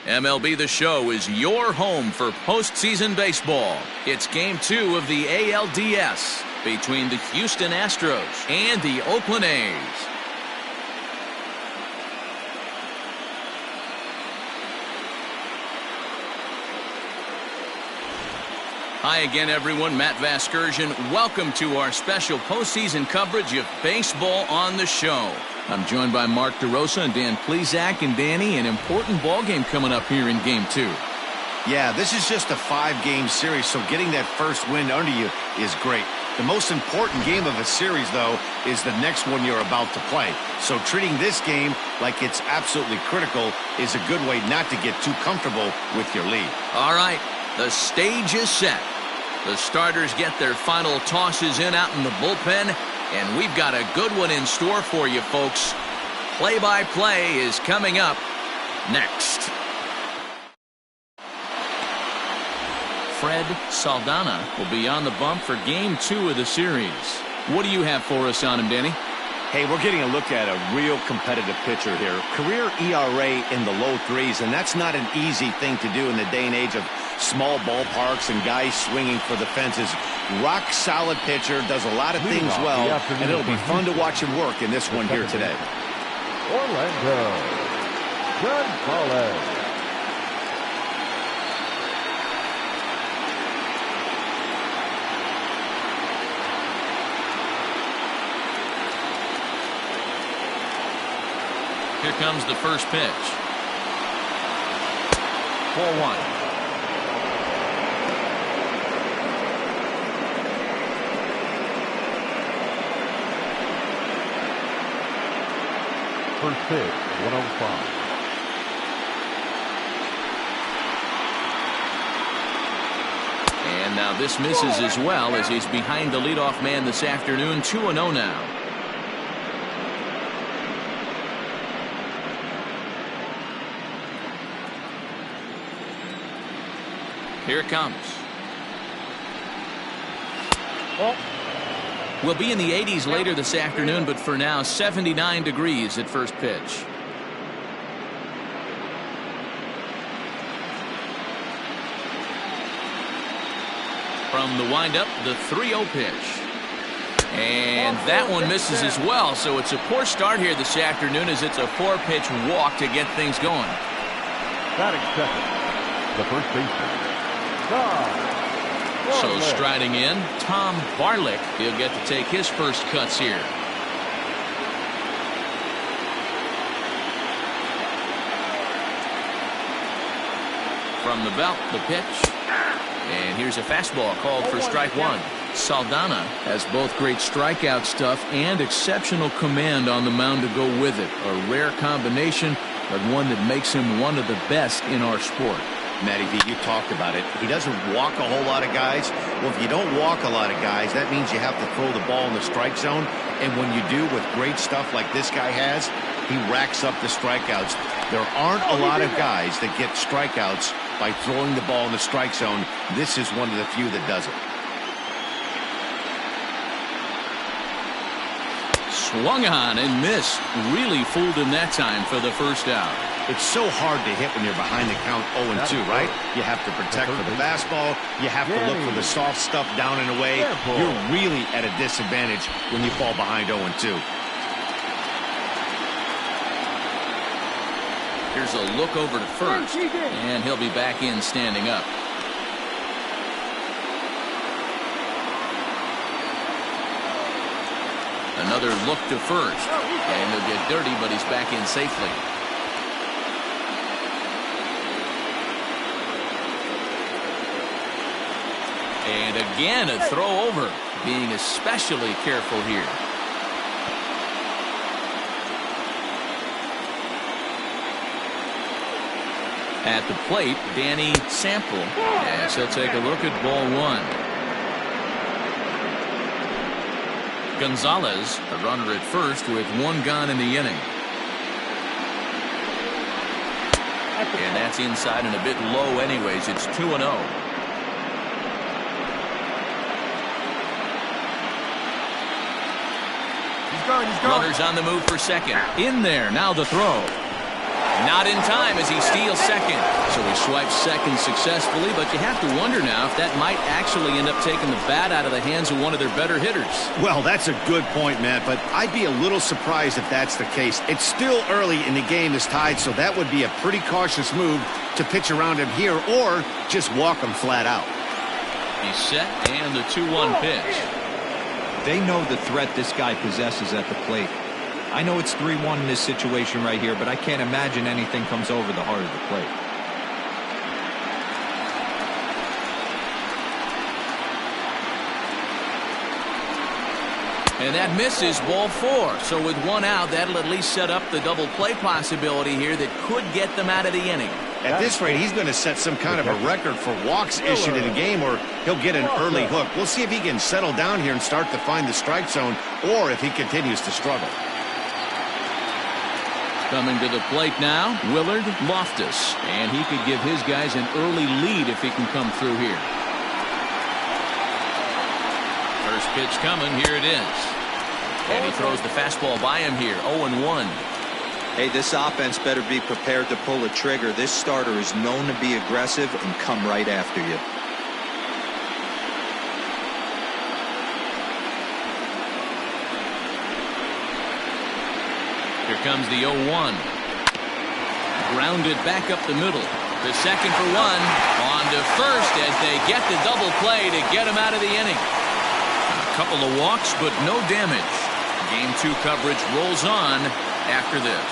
MLB The Show is your home for postseason baseball. It's Game 2 of the ALDS between the Houston Astros and the Oakland A's. Hi again, everyone. Matt Vasgersian. Welcome to our special postseason coverage of baseball on the show. I'm joined by Mark DeRosa and Dan Plesac. And Danny, an important ball game coming up here in Game 2. Yeah, this is just a 5-game series, so getting that first win under you is great. The most important game of a series, though, is the next one you're about to play. So treating this game like it's absolutely critical is a good way not to get too comfortable with your lead. All right, the stage is set. The starters get their final tosses in out in the bullpen, and we've got a good one in store for you, folks. Play-by-play is coming up next. Fred Saldana will be on the bump for Game 2 of the series. What do you have for us on him, Danny? Hey, we're getting a look at a real competitive pitcher here. Career ERA in the low 3s, and that's not an easy thing to do in the day and age of small ballparks and guys swinging for the fences. Rock solid pitcher, does a lot of things well, and it'll be fun to watch him work in this one here today. Orlando Gonzalez. Here comes the first pitch. 4-1. First pitch, 105. And now this misses as well as he's behind the leadoff man this afternoon. 2-0 now. Here it comes. We'll be in the 80s later this afternoon, but for now, 79 degrees at first pitch. From the windup, the 3-0 pitch. And that one misses as well, so it's a poor start here this afternoon as it's a 4-pitch walk to get things going. Batting second, the first baseman. So striding in, Tom Barlick. He'll get to take his first cuts here. From the belt, the pitch. And here's a fastball called for strike one. Saldana has both great strikeout stuff and exceptional command on the mound to go with it. A rare combination, but one that makes him one of the best in our sport. Matty V, you talked about it. He doesn't walk a whole lot of guys. Well, if you don't walk a lot of guys, that means you have to throw the ball in the strike zone. And when you do with great stuff like this guy has, he racks up the strikeouts. There aren't a lot of guys that get strikeouts by throwing the ball in the strike zone. This is one of the few that does it. Swung on and missed. Really fooled him that time for the first out. It's so hard to hit when you're behind the count 0-2, right? You have to protect for the fastball. You have to look for the soft stuff down and away. You're really at a disadvantage when you fall behind 0-2. Here's a look over to first, and he'll be back in standing up. Another look to first, and he'll get dirty, but he's back in safely. And again, a throw over, being especially careful here. At the plate, Danny Sample. Yes, he'll take a look at ball one. Gonzalez, a runner at first with one gone in the inning. And that's inside and a bit low anyways. It's 2-0. Runners on the move for second. In there. Now the throw. Not in time as he steals second. So he swipes second successfully, but you have to wonder now if that might actually end up taking the bat out of the hands of one of their better hitters. Well, that's a good point, Matt, but I'd be a little surprised if that's the case. It's still early and the game is tied, so that would be a pretty cautious move to pitch around him here or just walk him flat out. He's set, and the 2-1 pitch. They know the threat this guy possesses at the plate. I know it's 3-1 in this situation right here, but I can't imagine anything comes over the heart of the plate. And that misses, ball 4. So with one out, that'll at least set up the double play possibility here that could get them out of the inning. At this rate, he's going to set some kind of a record for walks issued in a game, or he'll get an early hook. We'll see if he can settle down here and start to find the strike zone, or if he continues to struggle. Coming to the plate now, Willard Loftus. And he could give his guys an early lead if he can come through here. First pitch coming, here it is. And he throws the fastball by him here, 0-1. Hey, this offense better be prepared to pull a trigger. This starter is known to be aggressive and come right after you. Here comes the 0-1. Grounded back up the middle. The second for one. On to first as they get the double play to get him out of the inning. A couple of walks, but no damage. Game 2 coverage rolls on after this.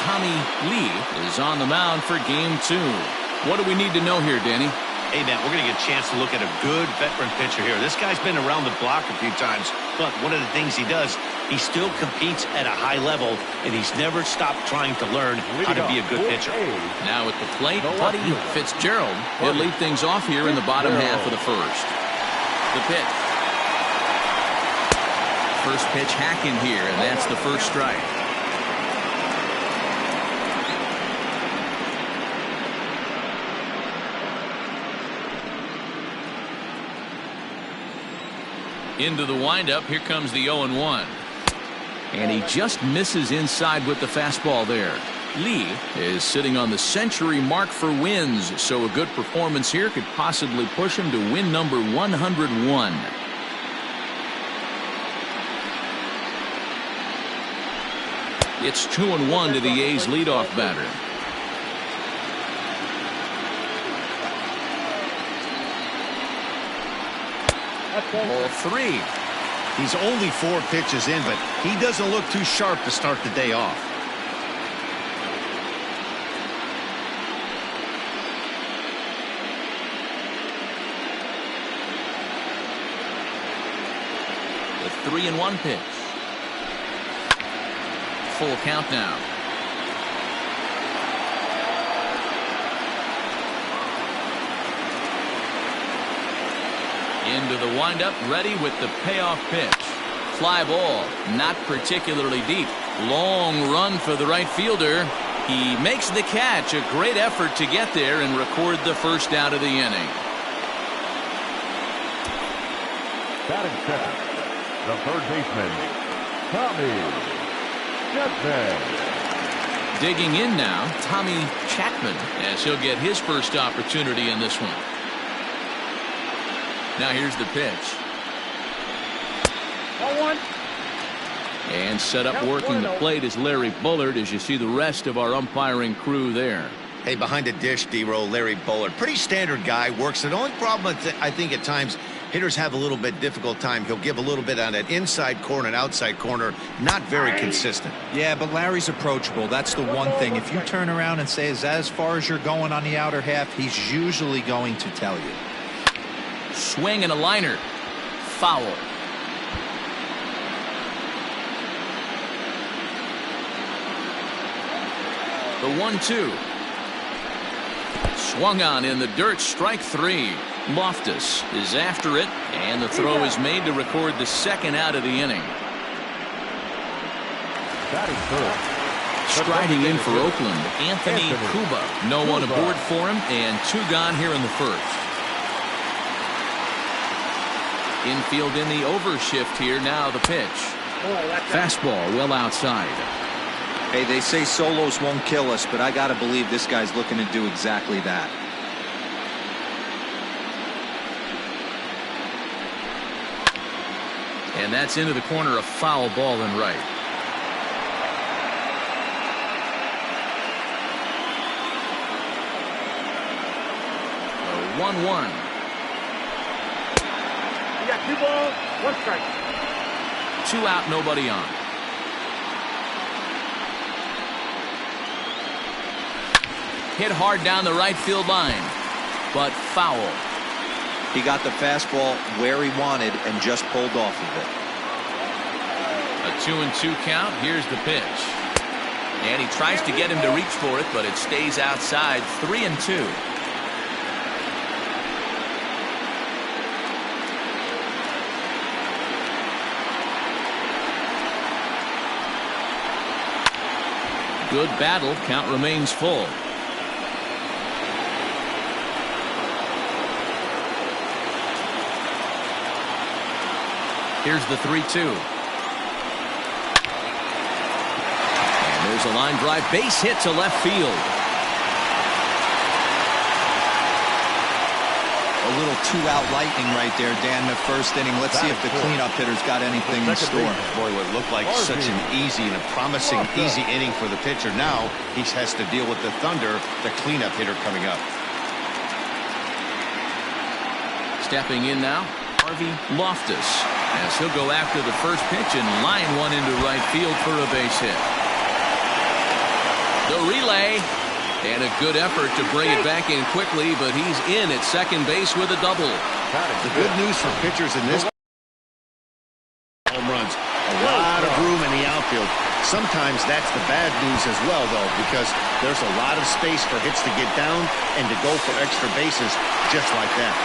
Tommy Lee is on the mound for game 2. What do we need to know here, Danny? Hey, Matt, we're going to get a chance to look at a good veteran pitcher here. This guy's been around the block a few times, but one of the things he does, he still competes at a high level, and he's never stopped trying to learn how to be a good pitcher. Now at the plate, Buddy Fitzgerald. He'll lead things off here in the bottom half of the first. The pitch. First pitch hacking here, and that's the first strike. Into the windup, here comes the 0-1. And he just misses inside with the fastball there. Lee is sitting on the century mark for wins, so a good performance here could possibly push him to win number 101. It's 2-1 to the A's leadoff batter. Ball 3. He's only 4 pitches in, but he doesn't look too sharp to start the day off. The 3-1 pitch. Full count now. Into the windup, ready with the payoff pitch. Fly ball, not particularly deep. Long run for the right fielder. He makes the catch. A great effort to get there and record the first out of the inning. Batting second, the third baseman, Tommy Chapman. Digging in now, Tommy Chapman, as he'll get his first opportunity in this one. Now here's the pitch. 0-1. And set up working the plate is Larry Bullard, as you see the rest of our umpiring crew there. Hey, behind the dish, D-Row, Larry Bullard. Pretty standard guy, works. The only problem I think at times hitters have a little bit difficult time. He'll give a little bit on that inside corner and outside corner. Not very consistent. Yeah, but Larry's approachable. That's the one thing. If you turn around and say, is that as far as you're going on the outer half, he's usually going to tell you. Swing and a liner. Foul. The 1-2. Swung on in the dirt, strike 3. Loftus is after it, and the throw is made to record the second out of the inning. Batting third. Striding in for Oakland, Anthony Cuba. No one aboard for him, and 2 gone here in the first. Infield in the overshift here. Now the pitch. Fastball well outside. Hey, they say solos won't kill us, but I got to believe this guy's looking to do exactly that. And that's into the corner, a foul ball and right. A 1-1. You got 2 balls, 1 strike. 2 out, nobody on. Hit hard down the right field line, but foul. He got the fastball where he wanted and just pulled off of it. A 2-2 count. Here's the pitch. And he tries to get him to reach for it, but it stays outside. 3-2. Good battle. Count remains full. Here's the 3-2. And there's a line drive. Base hit to left field. A little 2-out lightning right there, Dan, the first inning. Let's see if the cleanup hitter's got anything in store. Boy, what looked like such an easy and a promising easy inning for the pitcher. Now he has to deal with the Thunder, the cleanup hitter coming up. Stepping in now, Harvey Loftus, as he'll go after the first pitch and line one into right field for a base hit. The relay, and a good effort to bring it back in quickly, but he's in at second base with a double. The good news for pitchers in this home runs, a lot of room in the outfield. Sometimes that's the bad news as well, though, because there's a lot of space for hits to get down and to go for extra bases just like that.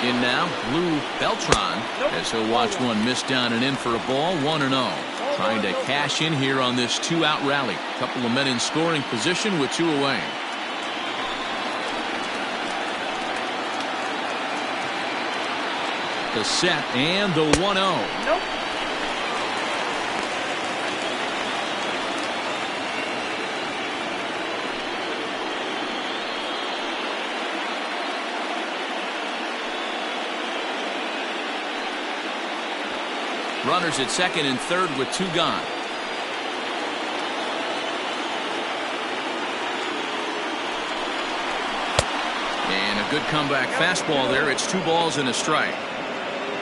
In now, Lou Beltran, as he'll watch one miss down and in for a ball. 1-0. Trying to cash in here on this 2-out rally. Couple of men in scoring position with 2 away. The set and the 1-0. Nope. Runners at second and third with 2 gone. And a good comeback fastball there. It's 2 balls and a strike.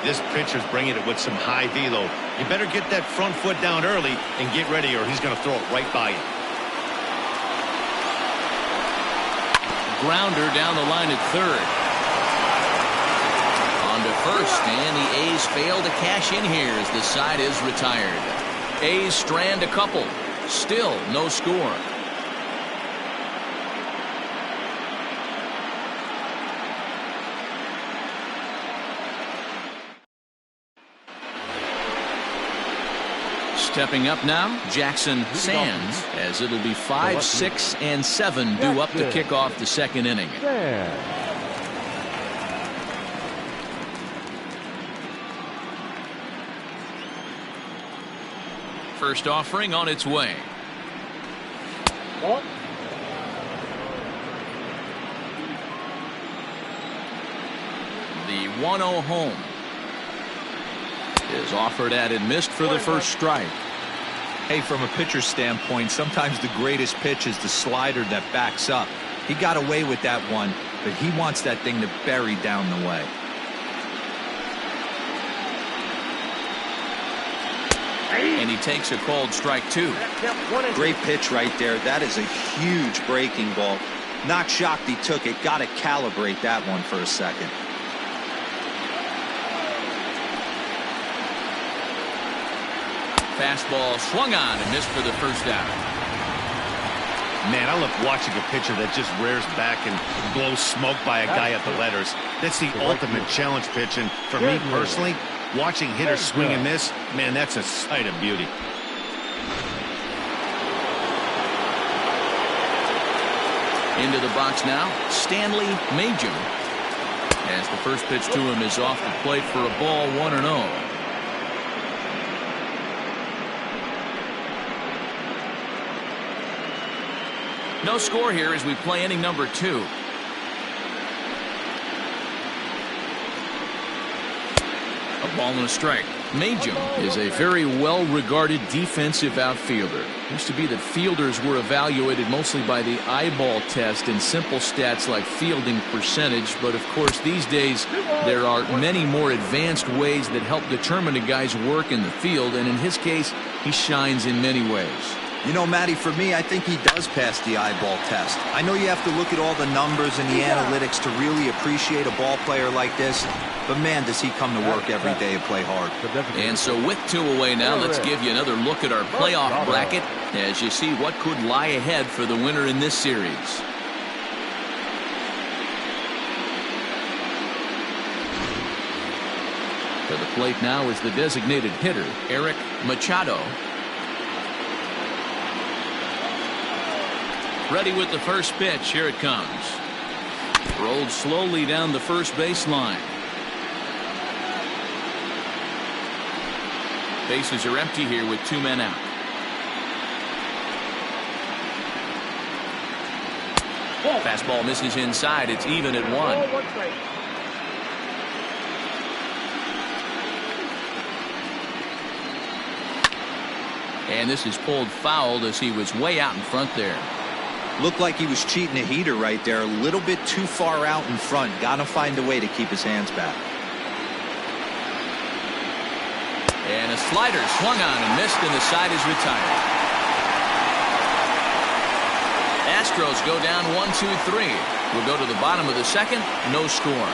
This pitcher's bringing it with some high velo. You better get that front foot down early and get ready, or he's going to throw it right by you. Grounder down the line at third. On to first, and the A's fail to cash in here as the side is retired. A's strand a couple. Still no score. Stepping up now, Jackson Sands, as it'll be 5, 6, and 7 due up to kick off the second inning. First offering on its way. The 1-0 home is offered at and missed for the first strike. Hey, from a pitcher's standpoint, sometimes the greatest pitch is the slider that backs up. He got away with that one, but he wants that thing to bury down the way. And he takes a called strike 2. Great pitch right there. That is a huge breaking ball. Not shocked he took it. Got to calibrate that one for a second. Fastball swung on and missed for the first out. Man, I love watching a pitcher that just rears back and blows smoke by a guy at the letters. That's the ultimate challenge pitch, and for me personally, watching hitters swing and miss, man, that's a sight of beauty. Into the box now, Stanley Majum. As the first pitch to him is off the plate for a ball, 1-0. No score here as we play inning number 2. A ball and a strike. Majum is a very well-regarded defensive outfielder. Used to be that fielders were evaluated mostly by the eyeball test and simple stats like fielding percentage, but of course these days there are many more advanced ways that help determine a guy's work in the field, and in his case he shines in many ways. You know, Matty, for me, I think he does pass the eyeball test. I know you have to look at all the numbers and the analytics to really appreciate a ball player like this, but man, does he come to work every day and play hard. And so with 2 away now, let's give you another look at our playoff bracket as you see what could lie ahead for the winner in this series. To the plate now is the designated hitter, Eric Machado. Ready with the first pitch. Here it comes. Rolled slowly down the first baseline. Bases are empty here with 2 men out. Fastball misses inside. It's even at 1. And this is pulled foul as he was way out in front there. Looked like he was cheating a heater right there. A little bit too far out in front. Got to find a way to keep his hands back. And a slider swung on and missed, and the side is retired. Astros go down 1-2-3. We'll go to the bottom of the second. No score.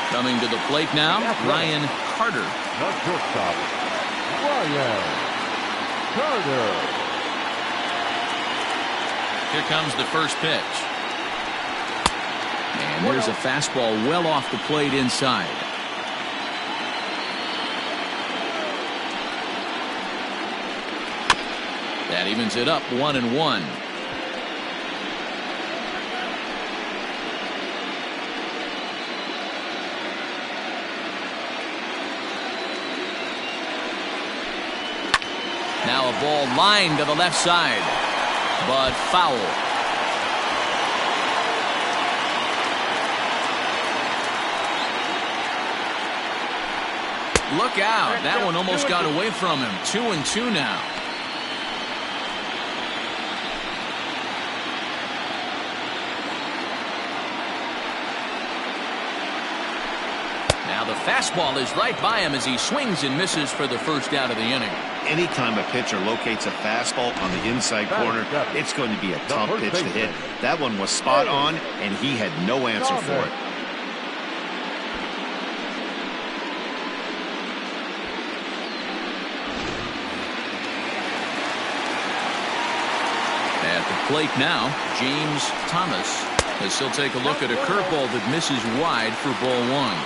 Coming to the plate now, Ryan Carter. The shortstop, Ryan Carter. Here comes the first pitch. And there's a fastball well off the plate inside. That evens it up 1-1. Now a ball lined to the left side, but foul. Look out. That one almost got away from him. 2-2 now. Now the fastball is right by him as he swings and misses for the first out of the inning. Anytime a pitcher locates a fastball on the inside corner, it's going to be a tough pitch to hit. That one was spot on, and he had no answer for it. At the plate now, James Thomas, as he'll take a look at a curveball that misses wide for ball 1.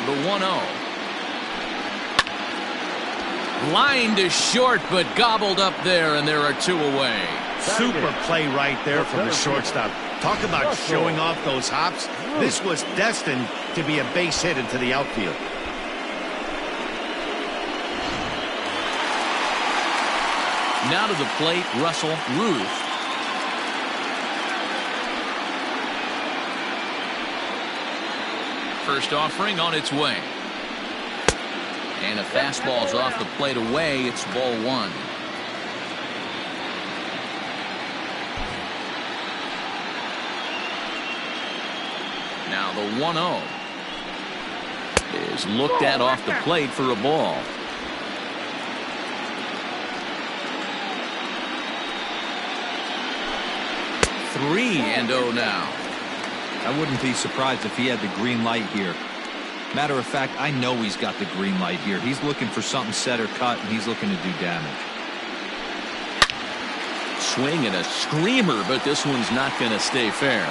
The 1-0. Line to short, but gobbled up there, and there are 2 away. Super play right there from the shortstop. Talk about showing off those hops. This was destined to be a base hit into the outfield. Now to the plate, Russell Ruth. First offering on its way. And a fastball's off the plate away. It's ball 1. Now the 1-0 is looked at off the plate for a ball. Three and 0 now. I wouldn't be surprised if he had the green light here. Matter of fact, I know he's got the green light here. He's looking for something set or cut, and he's looking to do damage. swing and a screamer, but this one's not going to stay fair.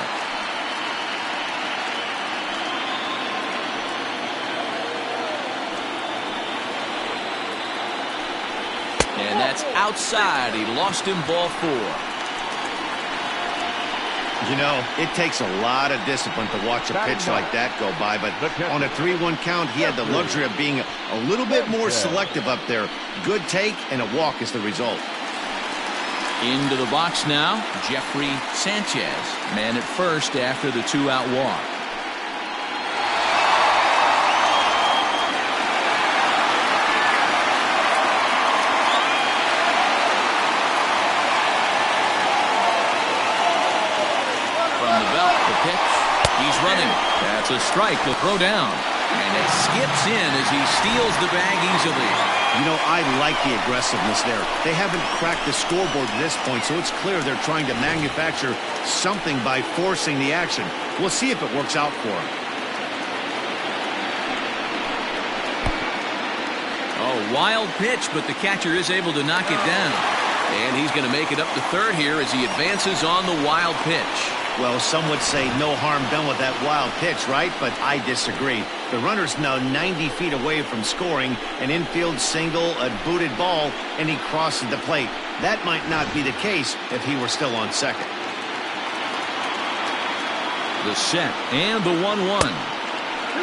And that's outside. He lost him, ball 4. You know, it takes a lot of discipline to watch a pitch like that go by, but on a 3-1 count, he had the luxury of being a little bit more selective up there. Good take, and a walk is the result. Into the box now, Jeffrey Sanchez, man at first after the 2-out walk. He's running. That's a strike to throw down. And it skips in as he steals the bag easily. You know, I like the aggressiveness there. They haven't cracked the scoreboard at this point, so it's clear they're trying to manufacture something by forcing the action. We'll see if it works out for them. Oh, wild pitch, but the catcher is able to knock it down. And he's going to make it up to third here as he advances on the wild pitch. Well, some would say no harm done with that wild pitch, right? But I disagree. The runner's now 90 feet away from scoring, an infield single, a booted ball, and he crosses the plate. That might not be the case if he were still on second. The set and the 1-1.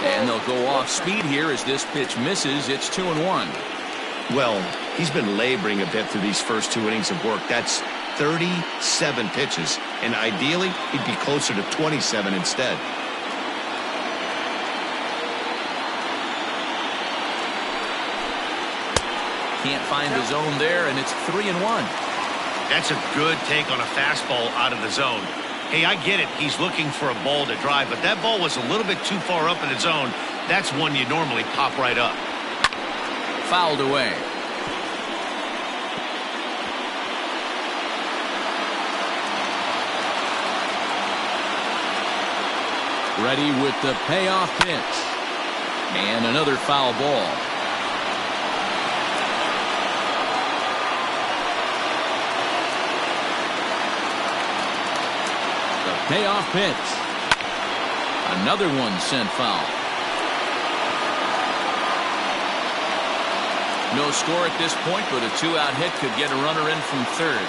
And they'll go off speed here as this pitch misses. It's 2-1. Well, he's been laboring a bit through these first 2 innings of work. That's 37 pitches, and ideally he'd be closer to 27 instead. Can't find the zone there, and it's 3-1. That's a good take on a fastball out of the zone. Hey, I get it. He's looking for a ball to drive, but that ball was a little bit too far up in the zone. That's one you normally pop right up. Fouled away. Ready with the payoff pitch. And another foul ball. The payoff pitch. Another one sent foul. No score at this point, but a 2-out hit could get a runner in from third.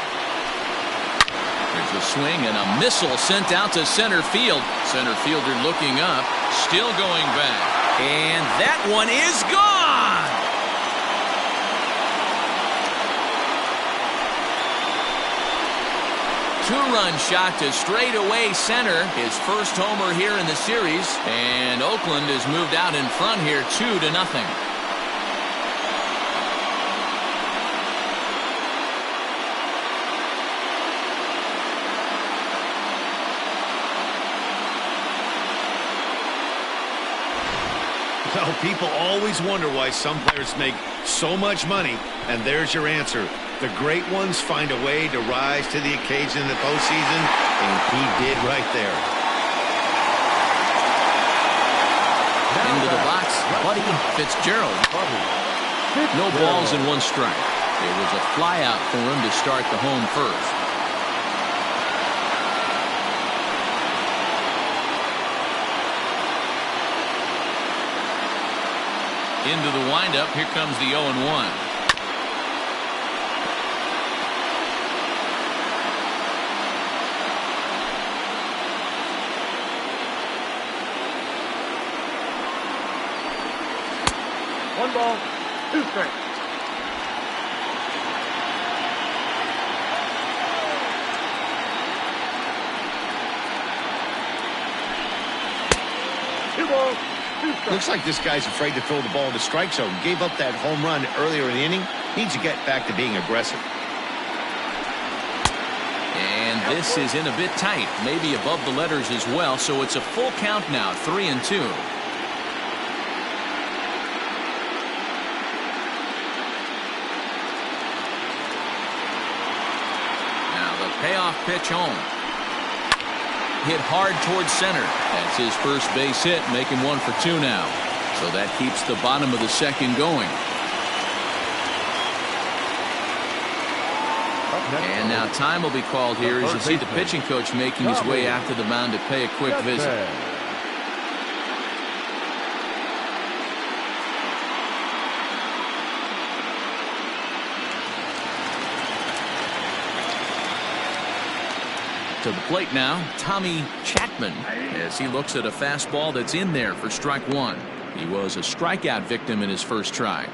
There's a swing and a missile sent out to center field. Center fielder looking up, still going back. And that one is gone! Two-run shot to straightaway center. His first homer here in the series. And Oakland has moved out in front here 2-0. Well, people always wonder why some players make so much money, and there's your answer. The great ones find a way to rise to the occasion in the postseason, and he did right there. Into the box, Buddy Fitzgerald. No balls and 1 strike. It was a fly out for him to start the home first. Into the windup. Here comes the 0-1. One ball, 2 strikes. Looks like this guy's afraid to throw the ball in the strike zone. Gave up that home run earlier in the inning. Needs to get back to being aggressive. And this is in a bit tight, maybe above the letters as well, so it's a full count now, 3-2. Now the payoff pitch home. Hit hard towards center. That's his first base hit, making 1 for 2 now. So that keeps the bottom of the second going. And now time will be called here as you see the pitching coach making his way out to the mound to pay a quick visit. To the plate now, Tommy Chapman, as he looks at a fastball that's in there for strike one. He was a strikeout victim in his first try.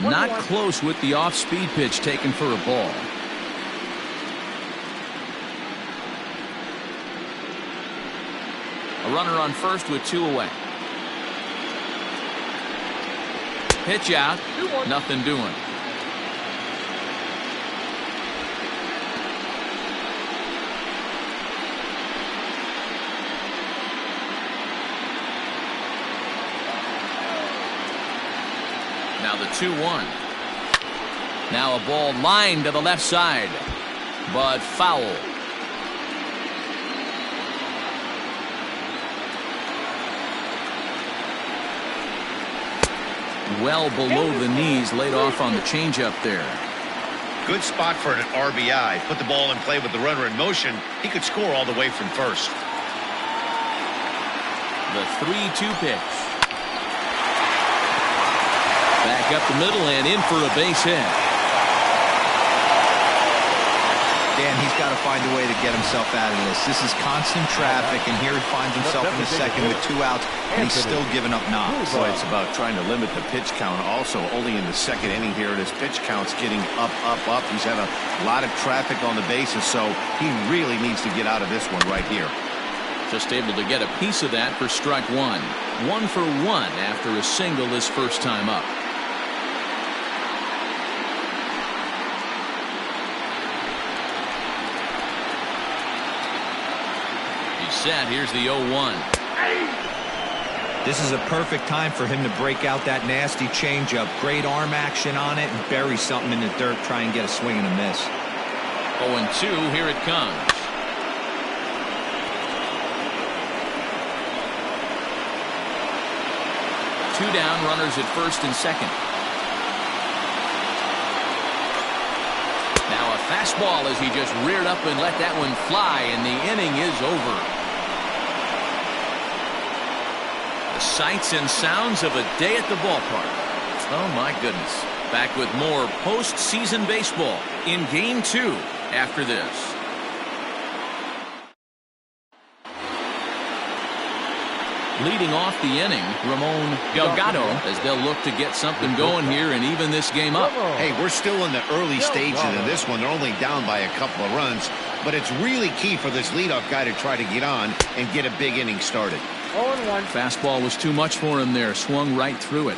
Not close with the off-speed pitch taken for a ball. A runner on first with 2 away. Pitch out, nothing doing. Now the 2-1. Now a ball lined to the left side, but foul. Well below the knees, laid off on the changeup there. Good spot for an RBI. Put the ball in play with the runner in motion. He could score all the way from first. The 3-2 pitch. Back up the middle and in for a base hit. Dan, he's got to find a way to get himself out of this. This is constant traffic, and here he finds himself in the second with 2 outs, and he's still giving up knocks. Boy, it's about trying to limit the pitch count. Also, only in the second inning here, his pitch count's getting up, up, up. He's had a lot of traffic on the bases, so he really needs to get out of this one right here. Just able to get a piece of that for strike one. 1 for 1 after a single his first time up. Set. Here's the 0-1. This is a perfect time for him to break out that nasty changeup. Great arm action on it and bury something in the dirt. Try and get a swing and a miss. 0-2. Here it comes. Two down, runners at first and second. Now a fastball as he just reared up and let that one fly, and the inning is over. Sights and sounds of a day at the ballpark. Oh my goodness. Back with more postseason baseball in game 2 after this. Leading off the inning, Ramon Delgado, as they'll look to get something going here and even this game up. Hey, we're still in the early stages of this one. They're only down by a couple of runs, but it's really key for this leadoff guy to try to get on and get a big inning started. 0-1. Fastball was too much for him there. Swung right through it.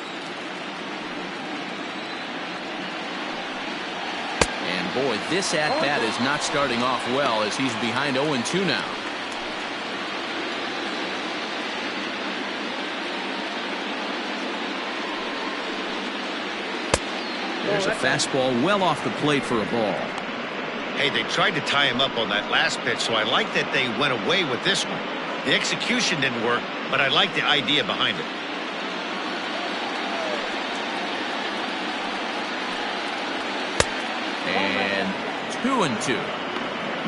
And boy, this at-bat is not starting off well as he's behind 0-2 now. There's a fastball well off the plate for a ball. Hey, they tried to tie him up on that last pitch, so I like that they went away with this one. The execution didn't work, but I like the idea behind it. And 2-2.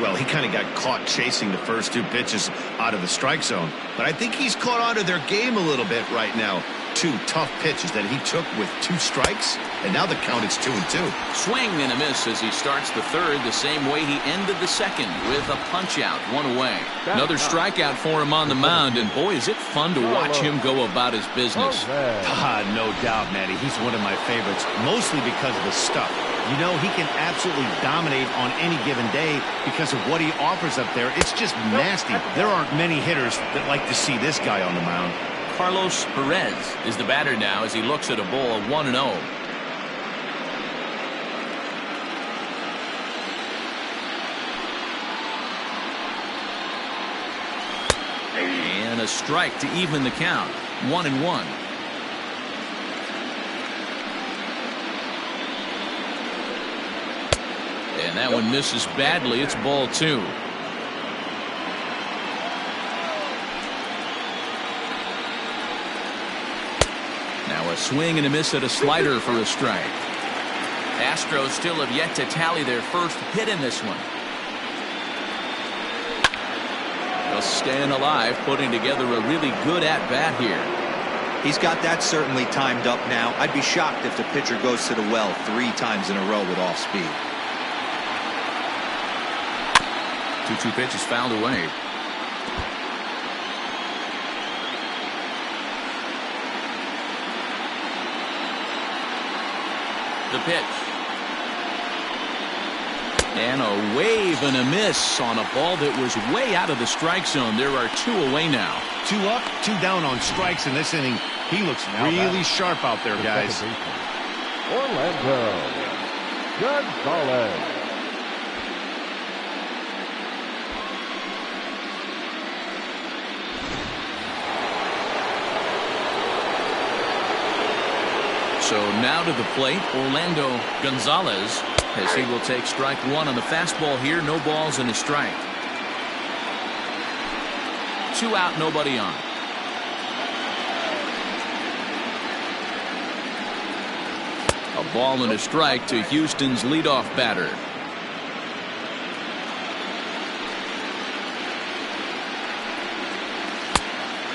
Well, he kind of got caught chasing the first 2 pitches out of the strike zone, but I think he's caught on to their game a little bit right now. 2 tough pitches that he took with 2 strikes, and now the count is 2-2. Swing and a miss as he starts the third the same way he ended the second with a punch out, 1 away. Another strikeout for him on the mound, and boy, is it fun to watch him go about his business. No doubt, Matty. He's one of my favorites, mostly because of the stuff. You know, he can absolutely dominate on any given day because of what he offers up there. It's just nasty. There aren't many hitters that like to see this guy on the mound. Carlos Perez is the batter now as he looks at a ball of 1-0. And a strike to even the count. 1-1. And that one misses badly. It's ball 2. swing and a miss at a slider for a strike. Astros still have yet to tally their first hit in this one. Just staying alive, putting together a really good at-bat here. He's got that certainly timed up now. I'd be shocked if the pitcher goes to the well 3 times in a row with off speed. 2-2 pitch is fouled away. The pitch. And a wave and a miss on a ball that was way out of the strike zone. There are 2 away now. 2 up, 2 down on strikes in this inning. He looks really sharp out there, guys. Orlando Gonzalez. So now to the plate, Orlando Gonzalez, as he will take strike 1 on the fastball here. No balls and a strike. 2 out, nobody on. A ball and a strike to Houston's leadoff batter.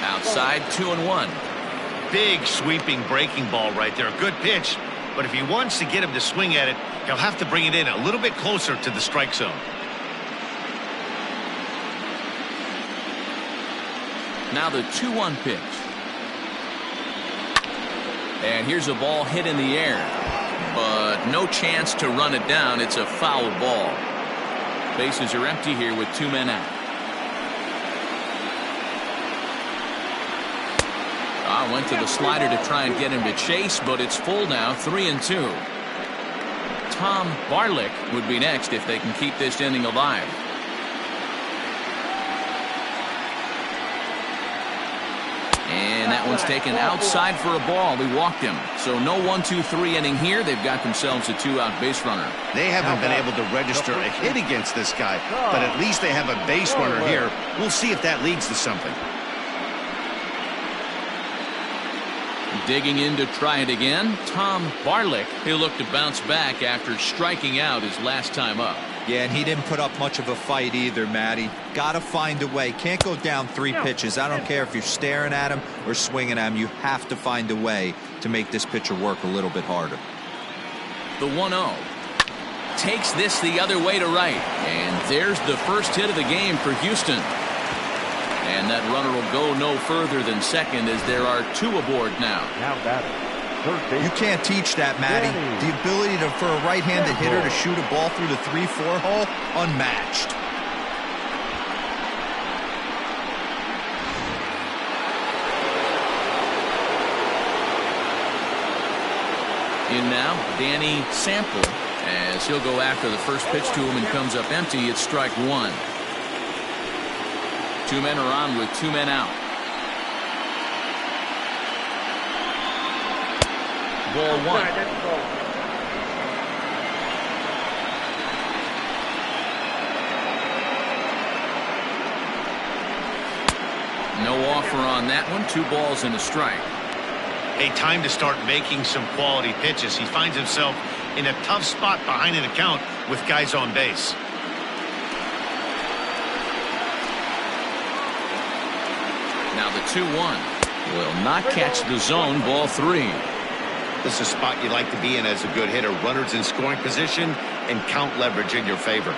Outside, 2-1. Big sweeping breaking ball right there. A good pitch. But if he wants to get him to swing at it, he'll have to bring it in a little bit closer to the strike zone. Now the 2-1 pitch. And here's a ball hit in the air. But no chance to run it down. It's a foul ball. Bases are empty here with 2 men out. Went to the slider to try and get him to chase, but it's full now, 3-2. Tom Barlick would be next if they can keep this inning alive. And that one's taken outside for a ball. He walked him. So no 1-2-3 inning here. They've got themselves a 2-out base runner. They haven't been able to register a hit against this guy, but at least they have a base runner here. We'll see if that leads to something. Digging in to try it again, Tom Barlick. He'll look to bounce back after striking out his last time up. Yeah, and he didn't put up much of a fight either, Matty. Gotta find a way. Can't go down 3 pitches. I don't care if you're staring at him or swinging at him. You have to find a way to make this pitcher work a little bit harder. The 1-0. Takes this the other way to right. And there's the first hit of the game for Houston. And that runner will go no further than second as there are 2 aboard now. Now batting, third base. You can't teach that, Matty. The ability for a right-handed hitter to shoot a ball through the 3-4 hole, unmatched. In now, Danny Sample, as he'll go after the first pitch to him and comes up empty. It's strike 1. 2 men are on with 2 men out. Ball 1. No offer on that one. 2 balls and a strike. A time to start making some quality pitches. He finds himself in a tough spot behind an account with guys on base. Now the 2-1 will not catch the zone. Ball 3. This is a spot you like to be in as a good hitter. Runners in scoring position and count leverage in your favor.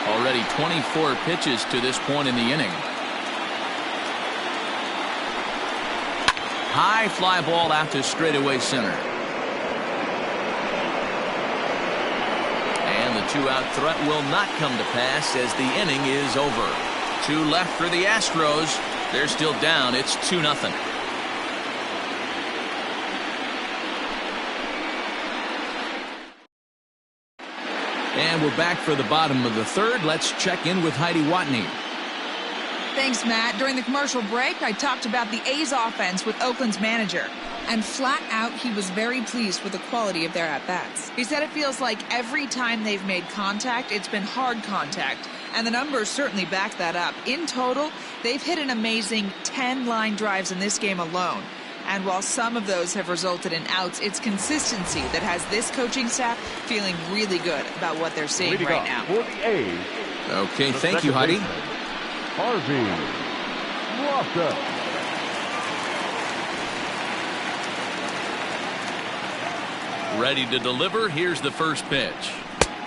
Already 24 pitches to this point in the inning. High fly ball out to straightaway center. And the 2-out threat will not come to pass as the inning is over. 2 left for the Astros. They're still down. It's 2-0. And we're back for the bottom of the third. Let's check in with Heidi Watney. Thanks, Matt. During the commercial break, I talked about the A's offense with Oakland's manager. And flat out, he was very pleased with the quality of their at-bats. He said it feels like every time they've made contact, it's been hard contact. And the numbers certainly back that up. In total, they've hit an amazing 10 line drives in this game alone. And while some of those have resulted in outs, it's consistency that has this coaching staff feeling really good about what they're seeing right now. For the A's, Okay, thank you, Heidi. Harvey Loftus. Ready to deliver. Here's the first pitch.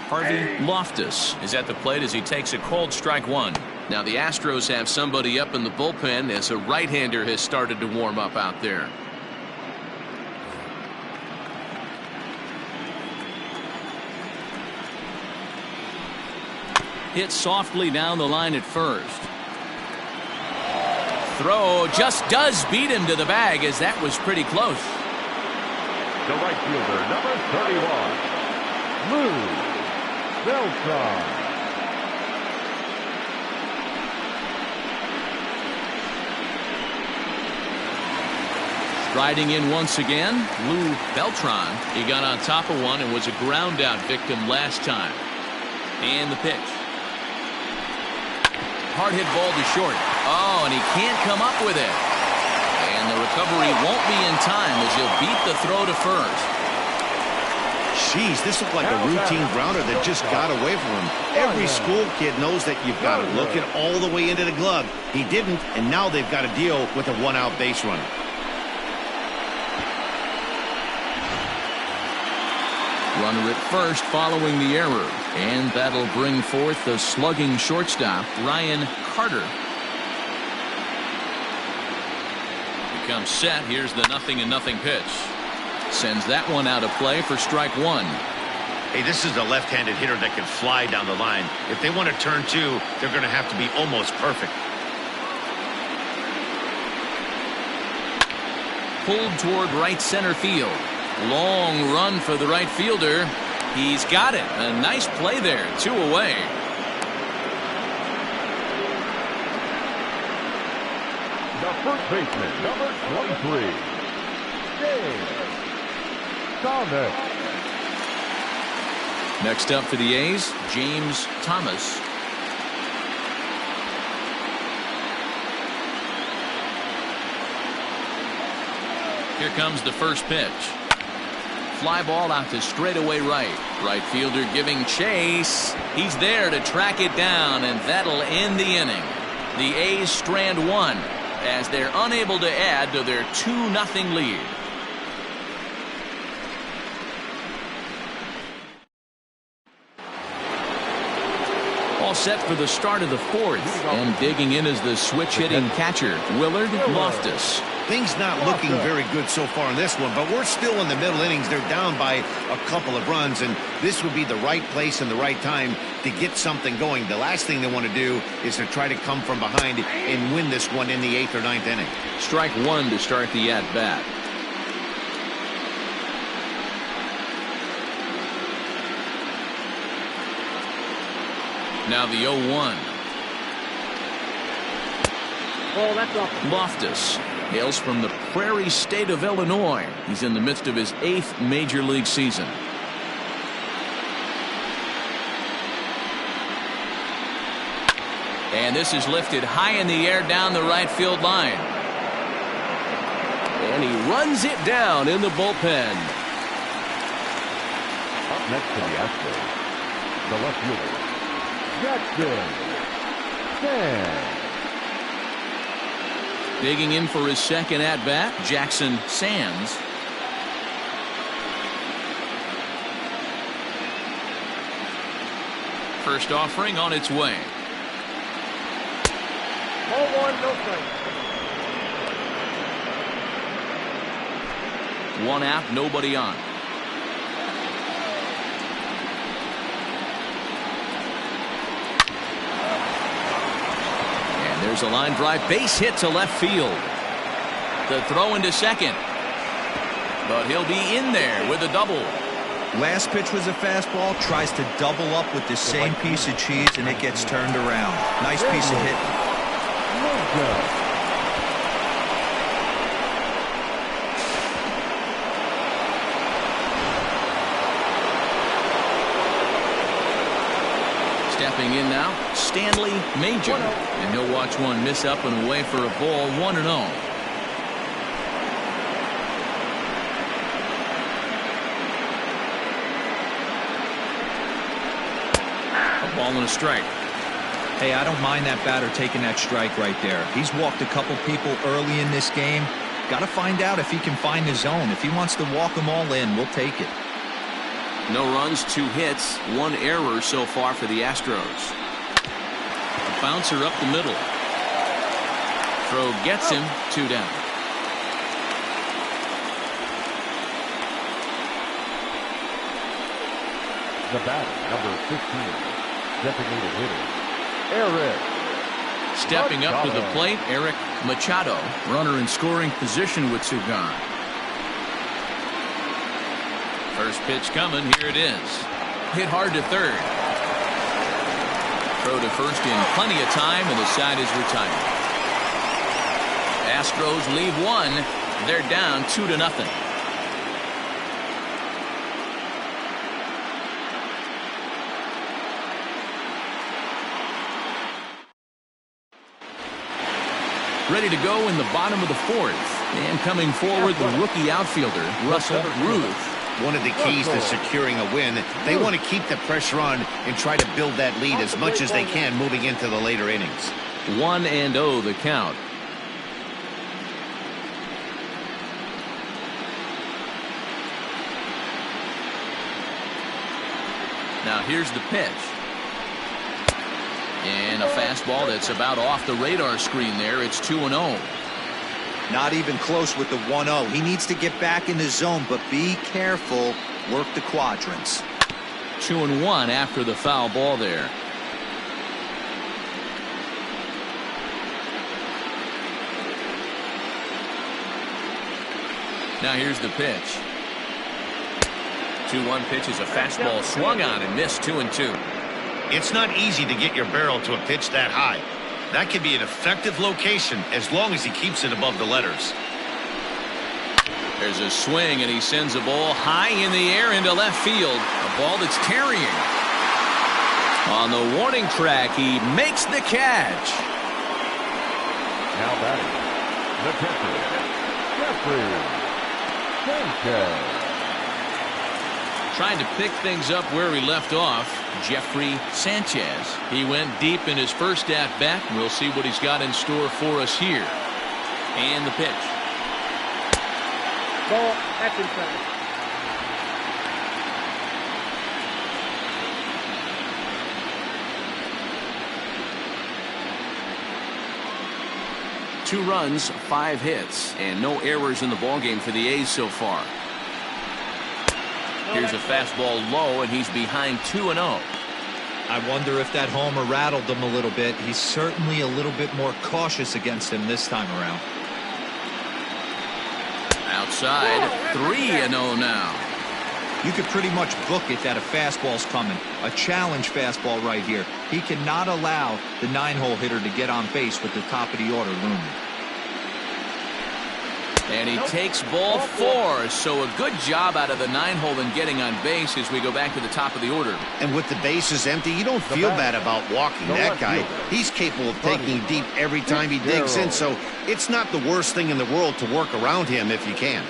Harvey Loftus is at the plate as he takes a called strike one. Now the Astros have somebody up in the bullpen as a right-hander has started to warm up out there. Hit softly down the line at first. Throw just does beat him to the bag as that was pretty close. The right fielder, number 31, Lou Beltran. Striding in once again, Lou Beltran. He got on top of one and was a ground out victim last time. And the pitch. Hard hit ball to short. Oh, and he can't come up with it. And the recovery won't be in time as he'll beat the throw to first. Jeez, this looked like a routine grounder that just got away from him. Every school kid knows that you've got to look it all the way into the glove. He didn't, and now they've got to deal with a one-out base runner. Runner at first following the error. And that'll bring forth the slugging shortstop, Ryan Carter. Becomes set. Here's the 0-0 pitch. Sends that one out of play for strike one. Hey, this is a left-handed hitter that can fly down the line. If they want to turn two, they're going to have to be almost perfect. Pulled toward right center field. Long run for the right fielder. He's got it. A nice play there. 2 away. The first baseman, number 23, Thomas. Next up for the A's, James Thomas. Here comes the first pitch. Fly ball out to straightaway right. Right fielder giving chase. He's there to track it down, and that'll end the inning. The A's strand one as they're unable to add to their 2-0 lead. All set for the start of the fourth, and digging in is the switch-hitting catcher, Willard Loftus. Things not looking very good so far in this one, but we're still in the middle innings. They're down by a couple of runs, and this would be the right place and the right time to get something going. The last thing they want to do is to try to come from behind and win this one in the 8th or 9th inning. Strike one to start the at-bat. Now the 0-1. Oh, that's up. Loftus hails from the prairie state of Illinois. He's in the midst of his 8th major league season. And this is lifted high in the air down the right field line. And he runs it down in the bullpen. Up next to the Astros, the left fielder, Jackson Sands. Digging in for his second at-bat, Jackson Sands. First offering on its way. 0-1, no strike. One out, nobody on. There's a line drive base hit to left field. The throw into second. But he'll be in there with a double. Last pitch was a fastball. Tries to double up with the same piece of cheese, and it gets turned around. Nice piece of hitting. Ninja. Stepping in now, Stanley Major. And he'll watch one miss up and away for a ball, 1-0. A ball and a strike. Hey, I don't mind that batter taking that strike right there. He's walked a couple people early in this game. Got to find out if he can find his zone. If he wants to walk them all in, we'll take it. No runs, 2 hits, 1 error so far for the Astros. A bouncer up the middle. Throw gets him, 2 down. The batter, number 15, designated hitter, Eric. Stepping up to the plate, Eric Machado. Runner in scoring position with 2 gone. First pitch coming, here it is. Hit hard to third. Throw to first in plenty of time, and the side is retired. Astros leave 1. They're down 2-0. Ready to go in the bottom of the 4th. And coming forward, the rookie outfielder, Russell Ruth. One of the keys to securing a win, they want to keep the pressure on and try to build that lead as much as they can moving into the later innings. 1-0 the count. Now here's the pitch. And a fastball that's about off the radar screen there. It's 2-0. Not even close with the 1-0. He needs to get back in the zone, but be careful. Work the quadrants. 2-1 after the foul ball there. Now here's the pitch. 2-1 pitch is a fastball swung on and missed. 2-2. It's not easy to get your barrel to a pitch that high. That can be an effective location as long as he keeps it above the letters. There's a swing, and he sends a ball high in the air into left field. A ball that's carrying. On the warning track, he makes the catch. Now batting, the catcher, Jeffrey Sanchez. Trying to pick things up where he left off, Jeffrey Sanchez. He went deep in his first at-bat. We'll see what he's got in store for us here. And the pitch. Ball, that's inside. Two runs, 5 hits, and no errors in the ballgame for the A's so far. Here's a fastball low, and he's behind 2-0. I wonder if that homer rattled him a little bit. He's certainly a little bit more cautious against him this time around. Outside, 3-0 now. You could pretty much book it that a fastball's coming. A challenge fastball right here. He cannot allow the 9-hole hitter to get on base with the top of the order looming. And he takes ball 4, so a good job out of the 9-hole in getting on base as we go back to the top of the order. And with the bases empty, you don't feel bad about walking that guy. He's capable of taking deep every time he digs in, so it's not the worst thing in the world to work around him if you can.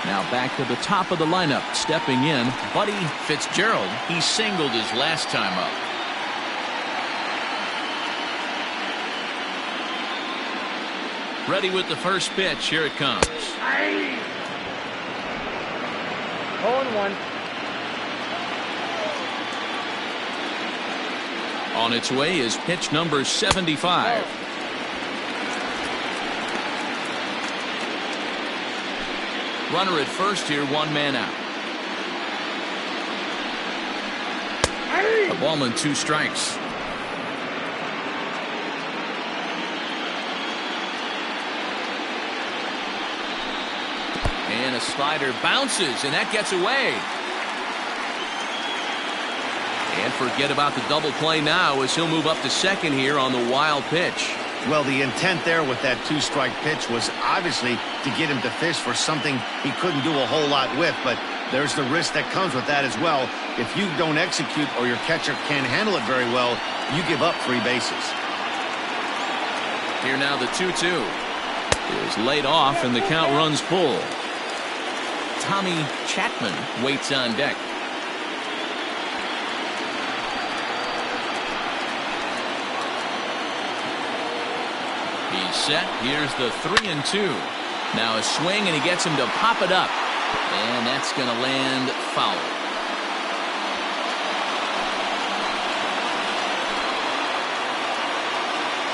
Now back to the top of the lineup. Stepping in, Buddy Fitzgerald. He singled his last time up. Ready with the first pitch. Here it comes. 0-1. On its way is pitch number 75. Runner at first here, 1 man out. A ball and 2 strikes. And a slider bounces, and that gets away. And forget about the double play now as he'll move up to second here on the wild pitch. Well, the intent there with that two-strike pitch was obviously to get him to fish for something he couldn't do a whole lot with, but there's the risk that comes with that as well. If you don't execute or your catcher can't handle it very well, you give up 3 bases. Here now the 2-2 is laid off and the count runs full. Tommy Chapman waits on deck. He's set. Here's the 3-2. Now a swing and he gets him to pop it up. And that's going to land foul.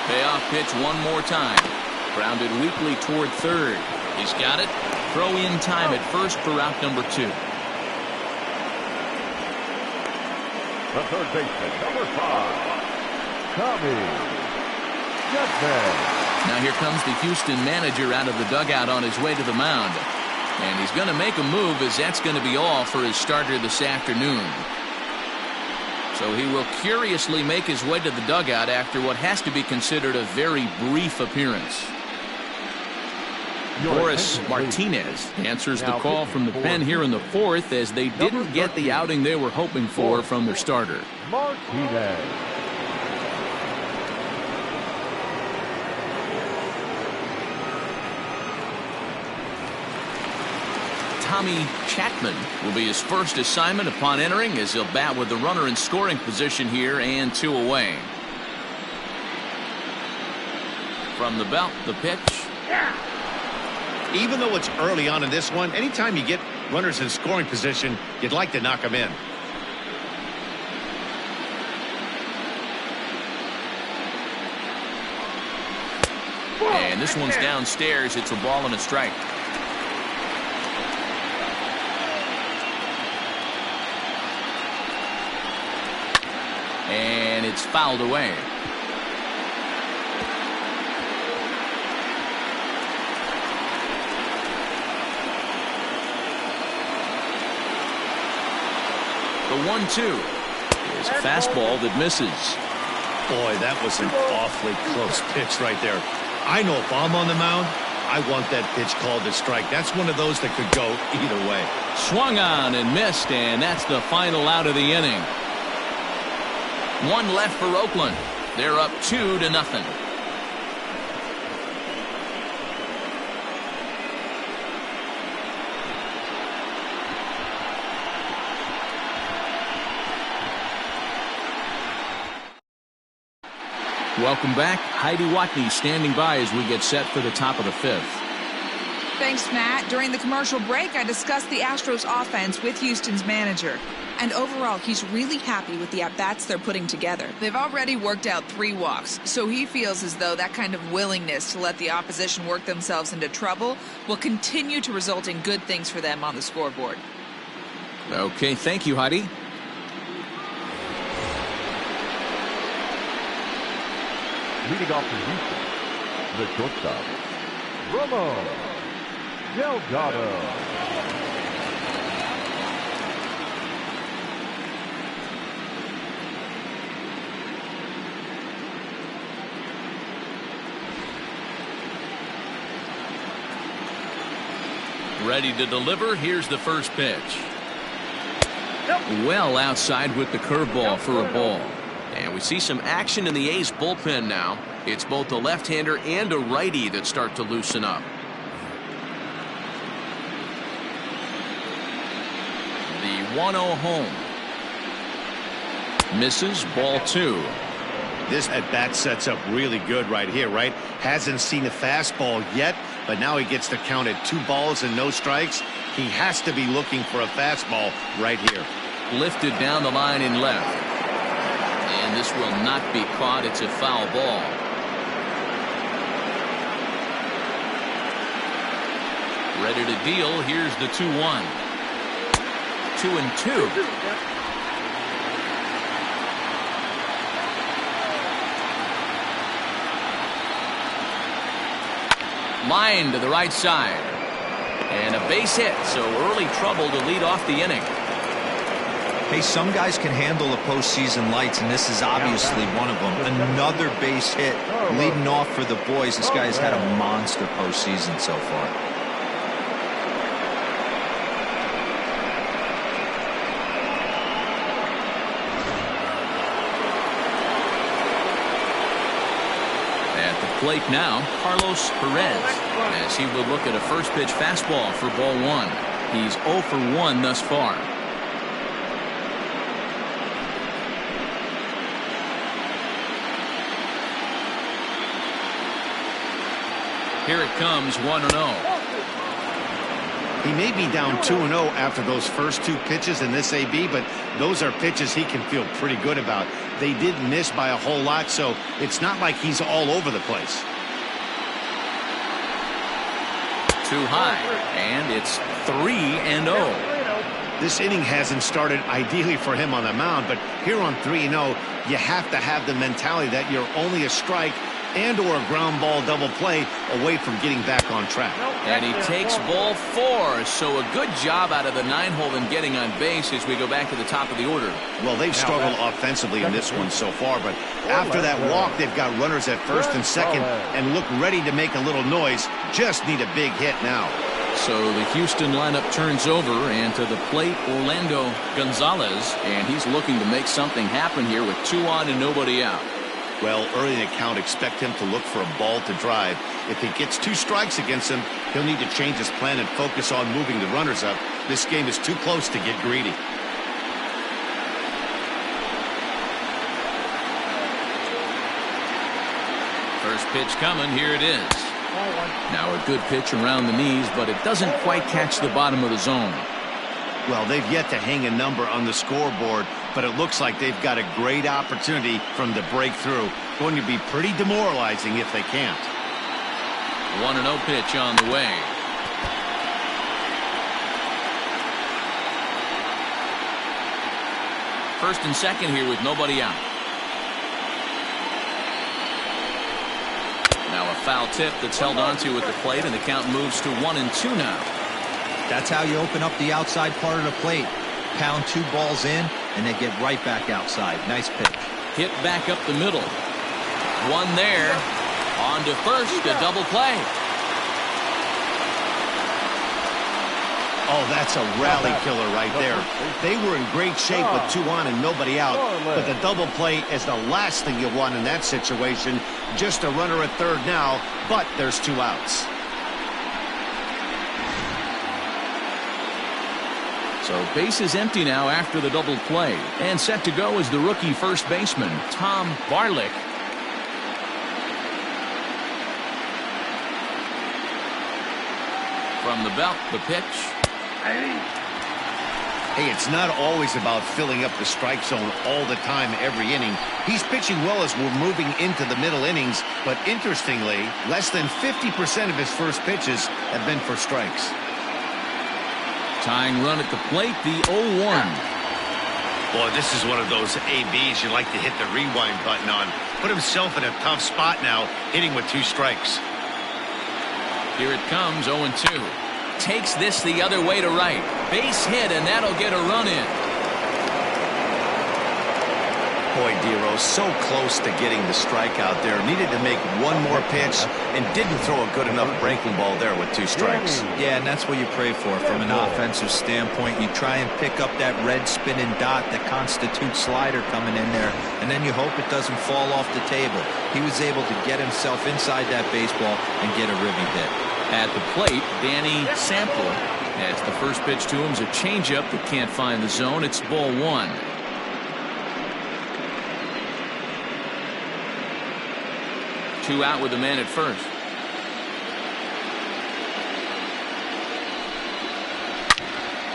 Payoff pitch one more time. Grounded weakly toward third. He's got it. Throw in time at first for out number 2. The third baseman, number 5, Tommy Chapman. Now here comes the Houston manager out of the dugout on his way to the mound. And he's going to make a move, as that's going to be all for his starter this afternoon. So he will curiously make his way to the dugout after what has to be considered a very brief appearance. Boris Martinez answers the call from the pen here in the 4th, as they didn't get the outing they were hoping for from their starter. Martinez. Tommy Chapman will be his first assignment upon entering, as he'll bat with the runner in scoring position here and 2 away. From the belt, the pitch. Even though it's early on in this one, anytime you get runners in scoring position, you'd like to knock them in. And this one's downstairs. It's a ball and a strike. And it's fouled away. The 1-2 is a fastball that misses. Boy, that was an awfully close pitch right there. I know if I'm on the mound, I want that pitch called a strike. That's one of those that could go either way. Swung on and missed, and that's the final out of the inning. 1 left for Oakland. They're up 2-0. Welcome back. Heidi Watney standing by as we get set for the top of the 5th. Thanks, Matt. During the commercial break, I discussed the Astros offense with Houston's manager. And overall, he's really happy with the at-bats they're putting together. They've already worked out 3 walks, so he feels as though that kind of willingness to let the opposition work themselves into trouble will continue to result in good things for them on the scoreboard. Okay, thank you, Heidi. Leading off for Houston, the shortstop, Ramon Delgado. Ready to deliver. Here's the first pitch. Well outside with the curveball for a ball. And we see some action in the A's bullpen now. It's both a left-hander and a righty that start to loosen up. The 1-0 home. Misses, ball 2. This at-bat sets up really good right here, right? Hasn't seen a fastball yet, but now he gets to count at 2 balls and no strikes. He has to be looking for a fastball right here. Lifted down the line in left. And this will not be caught. It's a foul ball. Ready to deal. Here's the 2-1. 2-2. Line to the right side. And a base hit, so early trouble to lead off the inning. Hey, some guys can handle the postseason lights, and this is obviously one of them. Another base hit leading off for the boys. This guy has had a monster postseason so far. At the plate now, Carlos Perez, as he would look at a first pitch fastball for ball one. He's 0 for 1 thus far. Here it comes, 1-0. He may be down 2-0 after those first two pitches in this AB, but those are pitches he can feel pretty good about. They didn't miss by a whole lot, so it's not like he's all over the place. Too high, and it's 3-0. This inning hasn't started ideally for him on the mound, but here on 3-0, you have to have the mentality that you're only a strike and or a ground ball double play away from getting back on track. And he takes ball 4, so a good job out of the 9-hole in getting on base as we go back to the top of the order. Well, they've struggled offensively in this one so far, but after that walk, they've got runners at first and second and look ready to make a little noise. Just need a big hit now. So the Houston lineup turns over, and to the plate, Orlando Gonzalez, and he's looking to make something happen here with 2 on and nobody out. Well, early in the count, expect him to look for a ball to drive. If he gets 2 strikes against him, he'll need to change his plan and focus on moving the runners up. This game is too close to get greedy. First pitch coming, here it is. Now a good pitch around the knees, but it doesn't quite catch the bottom of the zone. Well, they've yet to hang a number on the scoreboard, but it looks like they've got a great opportunity from the breakthrough. Going to be pretty demoralizing if they can't. 1-0 pitch on the way. First and second here with nobody out. Now a foul tip that's held onto at the plate, and the count moves to 1-2 now. That's how you open up the outside part of the plate. Pound 2 balls in, and they get right back outside. Nice pitch. Hit back up the middle. One there. On to first, a double play. Oh, that's a rally killer right there. They were in great shape with 2 on and nobody out, but the double play is the last thing you want in that situation. Just a runner at third now, but there's 2 outs. So base is empty now after the double play, and set to go is the rookie first baseman, Tom Barlick. From the belt, the pitch. Hey, it's not always about filling up the strike zone all the time every inning. He's pitching well as we're moving into the middle innings, but interestingly, less than 50% of his first pitches have been for strikes. Tying run at the plate, the 0-1. Boy, this is one of those ABs you like to hit the rewind button on. Put himself in a tough spot now, hitting with 2 strikes. Here it comes, 0-2. Takes this the other way to right. Base hit, and that'll get a run in. Boy, Dero, so close to getting the strike out there. Needed to make one more pitch and didn't throw a good enough breaking ball there with 2 strikes. Yeah, and that's what you pray for from an offensive standpoint. You try and pick up that red spinning dot that constitutes slider coming in there, and then you hope it doesn't fall off the table. He was able to get himself inside that baseball and get a ribby hit. At the plate, Danny Sample. As the first pitch to him is a changeup that can't find the zone. It's ball 1. Two out with the man at first.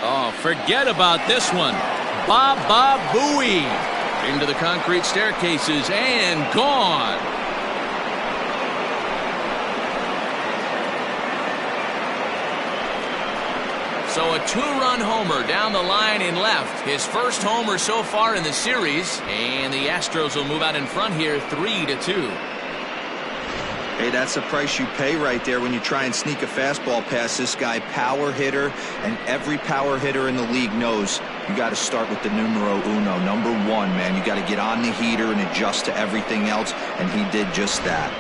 Oh, forget about this one. Baba Booey into the concrete staircases and gone. So a 2-run homer down the line in left. His first homer so far in the series, and the Astros will move out in front here 3-2. Hey, that's the price you pay right there when you try and sneak a fastball past this guy. Power hitter, and every power hitter in the league knows you got to start with the numero uno, number one, man. You got to get on the heater and adjust to everything else, and he did just that.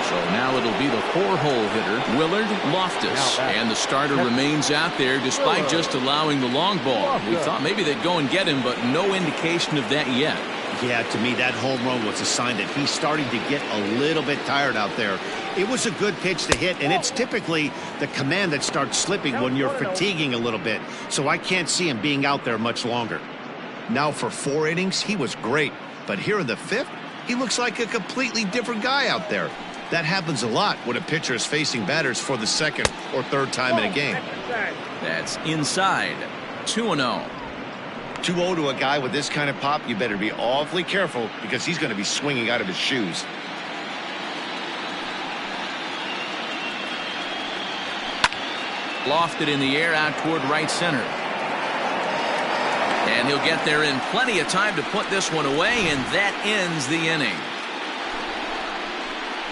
So now it'll be the 4-hole hitter, Willard Loftus. And the starter remains out there despite just allowing the long ball. We thought maybe they'd go and get him, but no indication of that yet. Yeah, to me, that home run was a sign that he's starting to get a little bit tired out there. It was a good pitch to hit, and it's typically the command that starts slipping when you're fatiguing a little bit. So I can't see him being out there much longer. Now for 4 innings, he was great. But here in the 5th, he looks like a completely different guy out there. That happens a lot when a pitcher is facing batters for the 2nd or 3rd time in a game. That's inside. 2-0. 2-0 to a guy with this kind of pop, you better be awfully careful because he's going to be swinging out of his shoes. Lofted in the air out toward right center. And he'll get there in plenty of time to put this one away, and that ends the inning.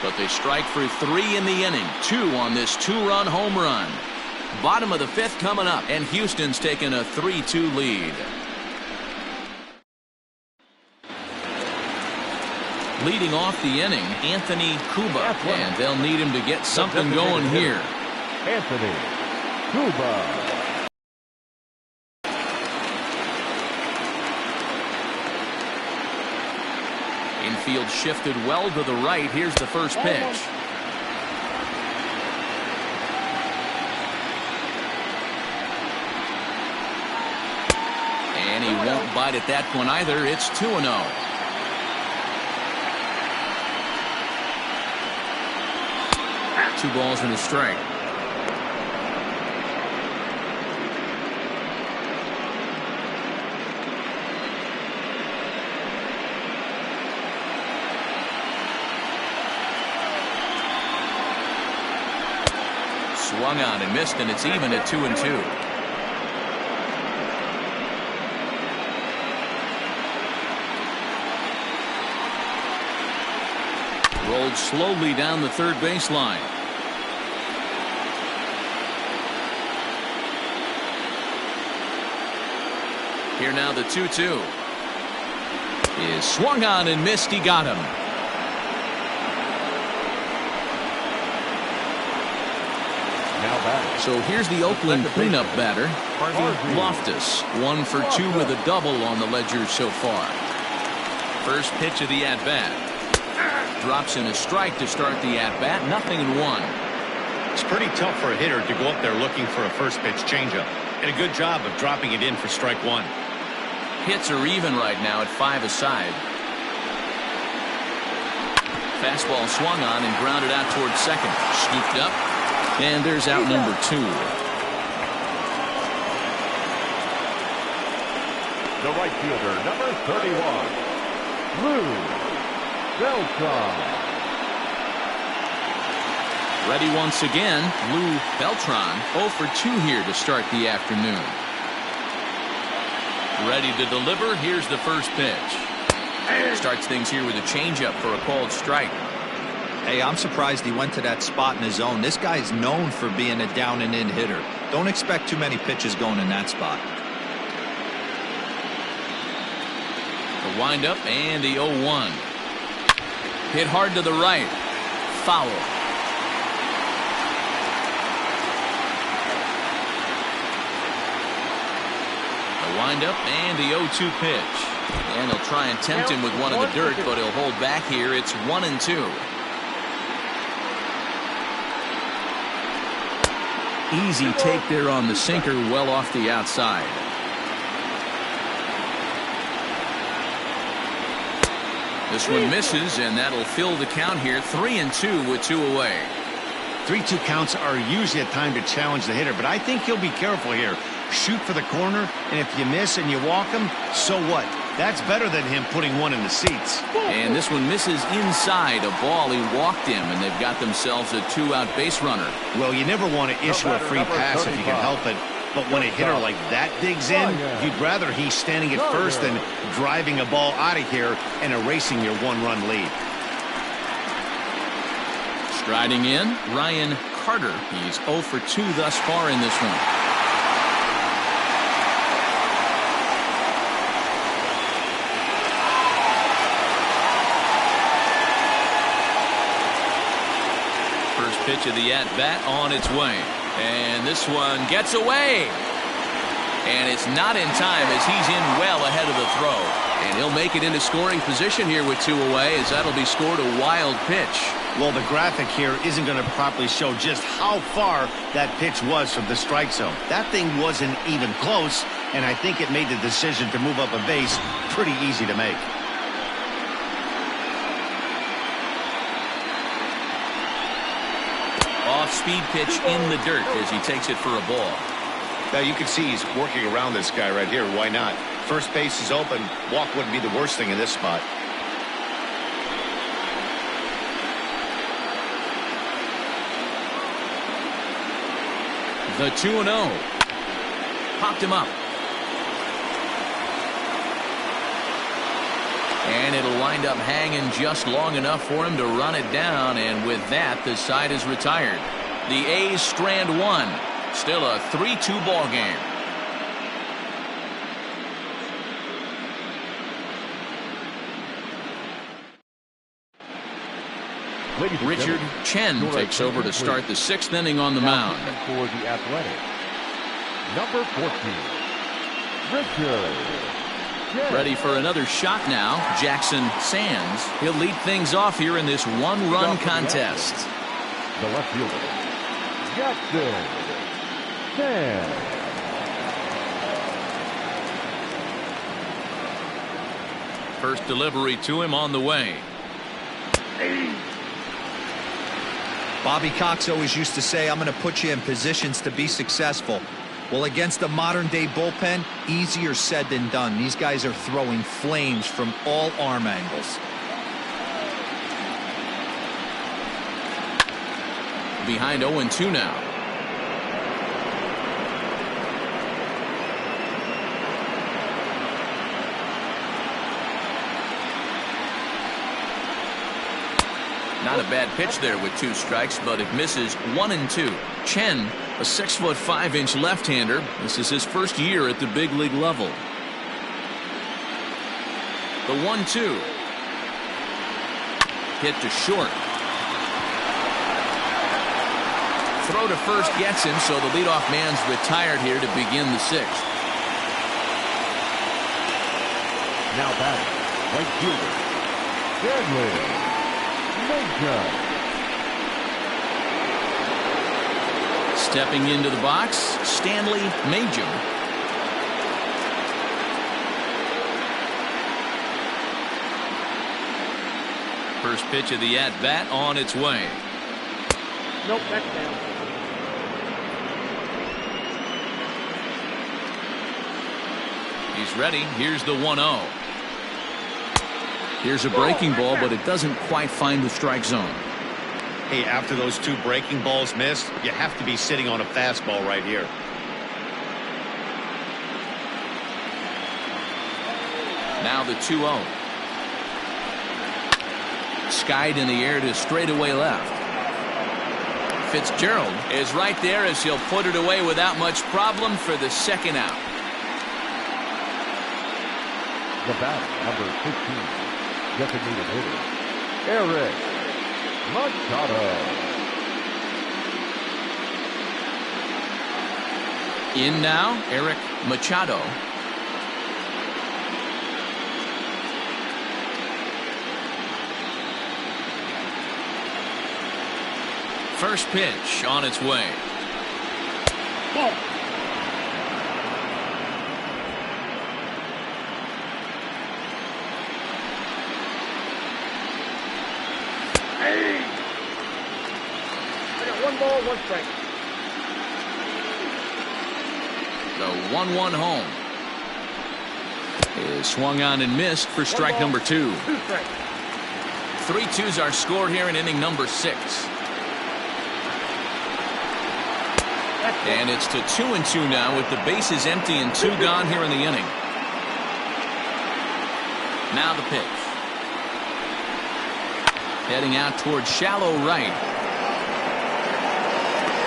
But they strike for 3 in the inning, 2 on this 2-run home run. Bottom of the 5th coming up, and Houston's taking a 3-2 lead. Leading off the inning, Anthony Cuba, and they'll need him to get something going here. Anthony Cuba. Infield shifted well to the right. Here's the first pitch. And he won't bite at that one either. It's 2-0. Two balls and a strike. Swung on and missed, and it's even at 2-2. Rolled slowly down the third baseline. Here now the 2-2 is swung on and missed. He got him. So here's the Oakland cleanup batter, Loftus. 1 for 2 with a double on the ledger so far. First pitch of the at-bat. Drops in a strike to start the at-bat. 0-1. It's pretty tough for a hitter to go up there looking for a first pitch changeup. And a good job of dropping it in for strike 1. Hits are even right now at 5 aside. Fastball swung on and grounded out towards second. Scooped up. And there's out number 2. The right fielder, number 31, Lou Beltran. Ready once again, Lou Beltran. 0 for 2 here to start the afternoon. Ready to deliver. Here's the first pitch. Starts things here with a changeup for a called strike. Hey, I'm surprised he went to that spot in his zone. This guy's known for being a down and in hitter. Don't expect too many pitches going in that spot. The windup and the 0-1. Hit hard to the right. Foul. The windup and the 0-2 pitch. And he'll try and tempt him with one in the dirt, but he'll hold back here. It's 1-2. Easy take there on the sinker, well off the outside. This one misses, and that'll fill the count here. 3-2 with 2 away. 3-2 counts are usually a time to challenge the hitter, but I think he'll be careful here. Shoot for the corner, and if you miss and you walk him, so what? That's better than him putting one in the seats. And this one misses inside a ball. He walked him, and they've got themselves a 2-out base runner. Well, you never want to issue a free pass if you can help it. But when a hitter like that digs in, you'd rather he's standing at first than driving a ball out of here and erasing your 1-run lead. Striding in, Ryan Carter. He's 0 for 2 thus far in this one. First pitch of the at-bat on its way. And this one gets away. And it's not in time as he's in well ahead of the throw. And he'll make it into scoring position here with 2 away, as that'll be scored a wild pitch. Well, the graphic here isn't going to properly show just how far that pitch was from the strike zone. That thing wasn't even close, and I think it made the decision to move up a base pretty easy to make. Off-speed pitch in the dirt as he takes it for a ball. Now you can see he's working around this guy right here. Why not? First base is open. Walk wouldn't be the worst thing in this spot. The 2-0. Popped him up. And it'll wind up hanging just long enough for him to run it down. And with that, the side is retired. The A's strand 1. Still a 3-2 ball game. Richard Chen takes over to start the 6th inning on the mound. For the Athletic, number 14, Richard Chen. Ready for another shot now, Jackson Sands. He'll lead things off here in this one-run contest. The left fielder, Jackson Sands. First delivery to him on the way. Bobby Cox always used to say, I'm going to put you in positions to be successful. Well, against a modern-day bullpen, easier said than done. These guys are throwing flames from all arm angles. Behind 0-2 now. Not a bad pitch there with 2 strikes, but it misses 1-2. Chen, a 6'5" left-hander. This is his first year at the big league level. The 1-2. Hit to short. Throw to first gets him, so the leadoff man's retired here to begin the 6th. Now batting, right fielder, Stanley Major. Stepping into the box, Stanley Major. First pitch of the at-bat on its way. Nope, that's down. He's ready. Here's the 1-0. Here's a breaking ball, but it doesn't quite find the strike zone. Hey, after those 2 breaking balls missed, you have to be sitting on a fastball right here. Now the 2-0. Skied in the air to straightaway left. Fitzgerald is right there as he'll put it away without much problem for the 2nd out. The batter, number 15, designated hitter, Eric Machado. In now, Eric Machado. First pitch on its way. Ball. I got 1 ball, 1 strike. The 1-1 home is swung on and missed for strike number 2. 2 strikes. 3 2s are scored here in inning number 6. And it's to 2-2 now with the bases empty and 2 gone here in the inning. Now the pitch. Heading out towards shallow right.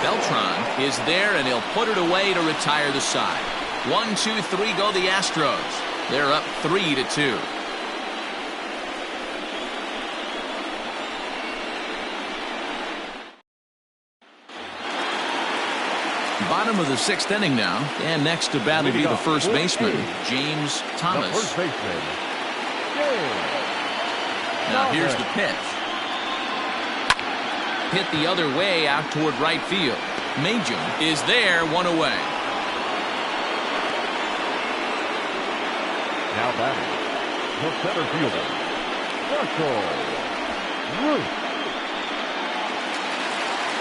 Beltran is there, and he'll put it away to retire the side. 1, 2, 3 go the Astros. They're up 3-2. Bottom of the 6th inning now, and next to bat will be the first baseman, James Thomas. The first baseman, James. Now here's the pitch. Hit the other way out toward right field. Majum is there, one away. Now batting, the center fielder, Russell Ruth.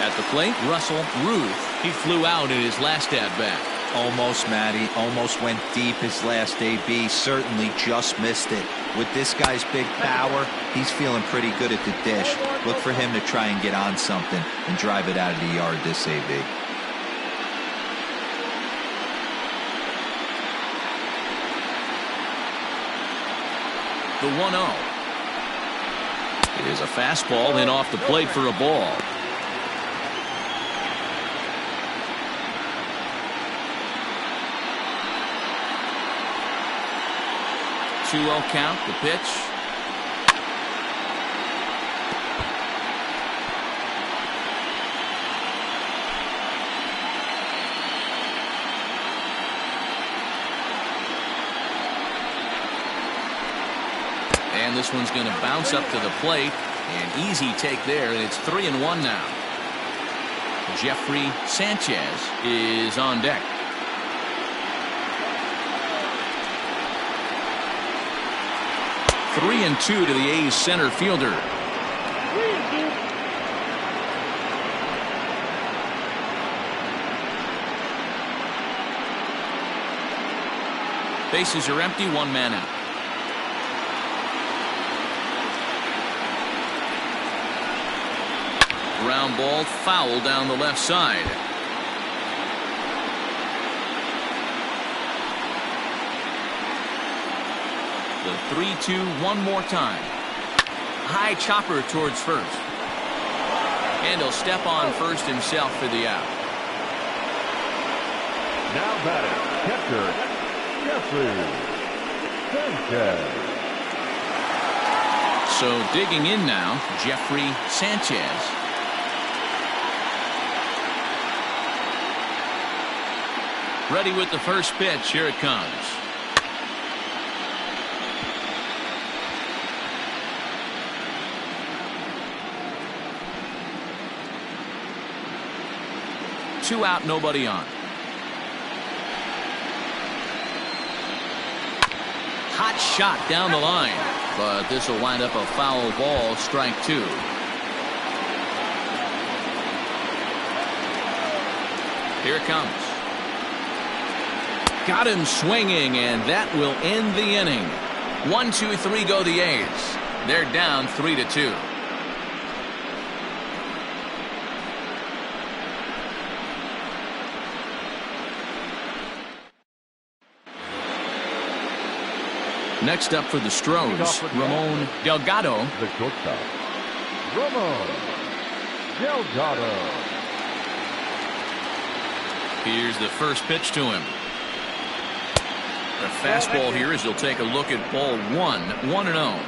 At the plate, Russell Ruth. He flew out in his last at-bat. Almost, Matty. Almost went deep his last AB. Certainly just missed it. With this guy's big power, he's feeling pretty good at the dish. Look for him to try and get on something and drive it out of the yard this AB. The 1-0. It is a fastball, then off the plate for a ball. 2-0 count, the pitch. And this one's going to bounce up to the plate. An easy take there, and it's 3-1 now. Jeffrey Sanchez is on deck. Three and 2 to the A's center fielder. Bases are empty, 1 man out. Ground ball foul down the left side. The 3-2 one more time. High chopper towards first. And he'll step on first himself for the out. Now batting, catcher, Jeffrey Sanchez. So digging in now, Jeffrey Sanchez. Ready with the first pitch. Here it comes. Two out, nobody on. Hot shot down the line, but this will wind up a foul ball, strike 2. Here it comes. Got him swinging, and that will end the inning. 1, 2, 3 go the A's. They're down 3-2. Next up for the Stros, Ramon Delgado. The shortstop, Ramon Delgado. Here's the first pitch to him. The fastball here as he'll take a look at ball 1, 1-0.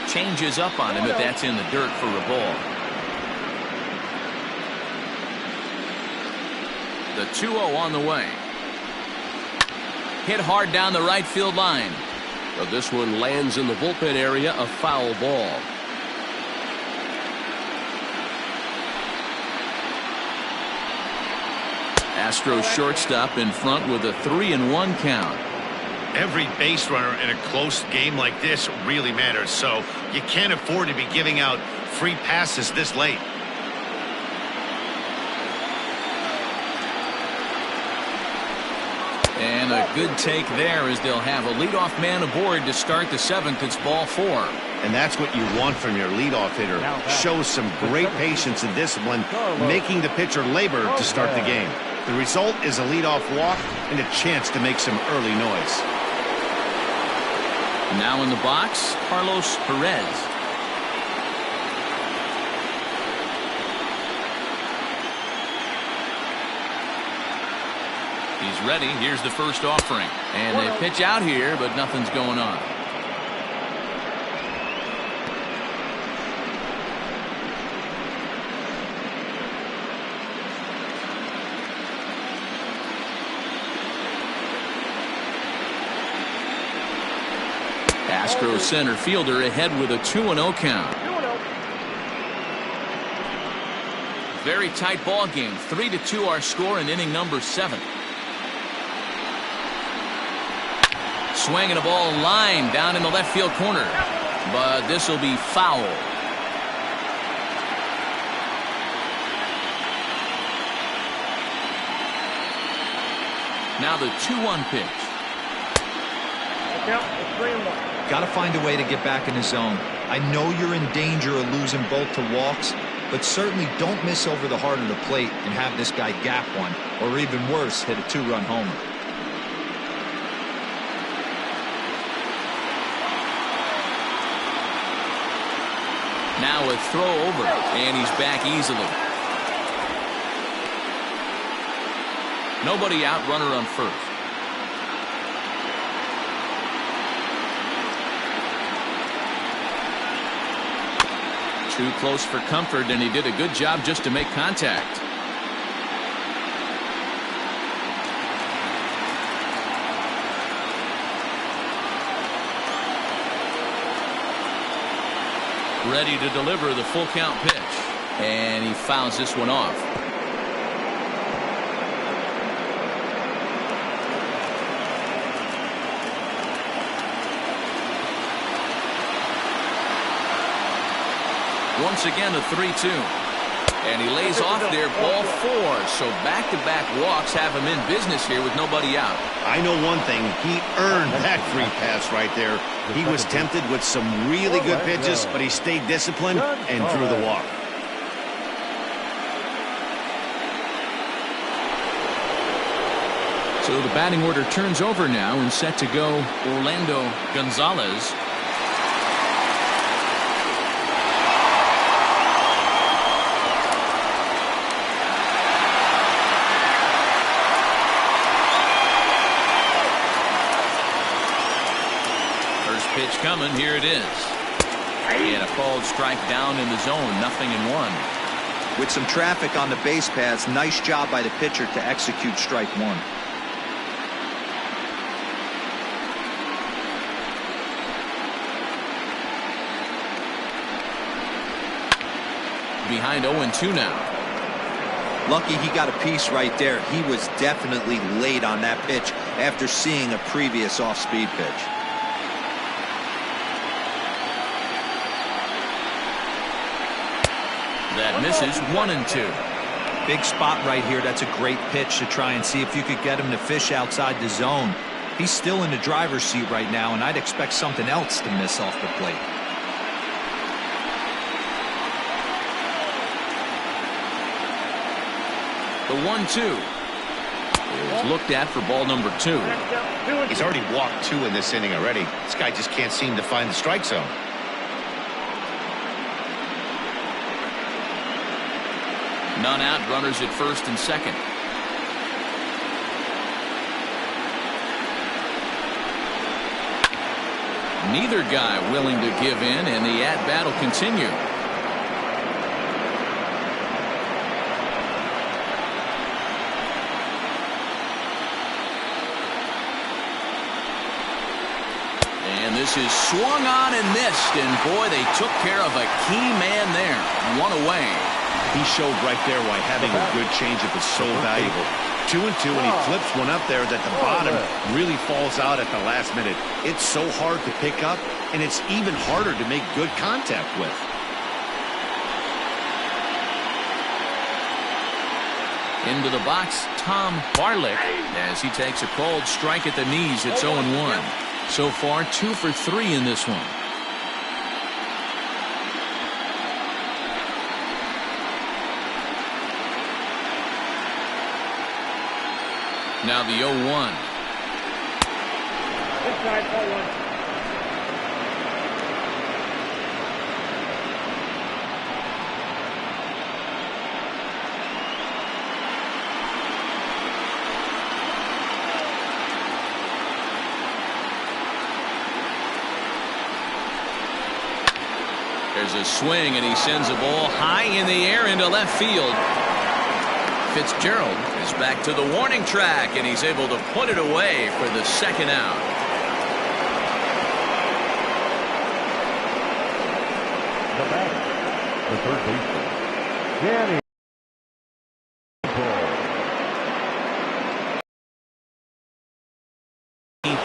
Changes up on him, but that's in the dirt for a ball. The 2-0 on the way. Hit hard down the right field line. But this one lands in the bullpen area, a foul ball. Astros shortstop in front with a 3-1 count. Every base runner in a close game like this really matters, so you can't afford to be giving out free passes this late. And a good take there as they'll have a leadoff man aboard to start the 7th. It's ball 4. And that's what you want from your leadoff hitter. Shows some great patience and discipline, making the pitcher labor to start the game. The result is a leadoff walk and a chance to make some early noise. Now in the box, Carlos Perez. He's ready. Here's the first offering. And they pitch out here, but nothing's going on. Astros center fielder ahead with a 2-0 count. Very tight ball game. 3-2 our score in inning number 7. Swinging a ball line down in the left field corner, but this will be foul. Now the 2-1 pitch. Got to find a way to get back in the zone. I know you're in danger of losing both to walks, but certainly don't miss over the heart of the plate and have this guy gap one, or even worse, hit a 2-run homer. Now a throw over, and he's back easily. Nobody out, runner on first. Too close for comfort, and he did a good job just to make contact. Ready to deliver the full count pitch, and he fouls this one off. Once again a 3-2, and he lays off there, ball 4. So back-to-back walks have him in business here with nobody out. I know one thing, he earned that free pass right there. He was tempted with some really good pitches, but he stayed disciplined and drew the walk. So the batting order turns over now, and set to go Orlando Gonzalez. Pitch coming. Here it is. And a called strike down in the zone. 0-1. With some traffic on the base paths, nice job by the pitcher to execute strike 1. Behind 0-2 now. Lucky he got a piece right there. He was definitely late on that pitch after seeing a previous off-speed pitch. That misses. 1-2. Big spot right here. That's a great pitch to try and see if you could get him to fish outside the zone. He's still in the driver's seat right now, and I'd expect something else to miss off the plate. The 1-2 is looked at for ball number 2. He's already walked 2 in this inning already. This guy just can't seem to find the strike zone. None out, runners at first and second. Neither guy willing to give in, and the at-bat will continue. And this is swung on and missed, and boy, they took care of a key man there. 1 away. He showed right there why having a good changeup is so valuable. 2-2, and he flips one up there that the bottom really falls out at the last minute. It's so hard to pick up, and it's even harder to make good contact with. Into the box, Tom Barlick, as he takes a cold strike at the knees. It's 0-1. So far, 2 for 3 in this one. Now the 0-1. Inside 0-1. There's a swing, and he sends a ball high in the air into left field. Fitzgerald is back to the warning track, and he's able to put it away for the second out. The batter, the third baseman, Danny.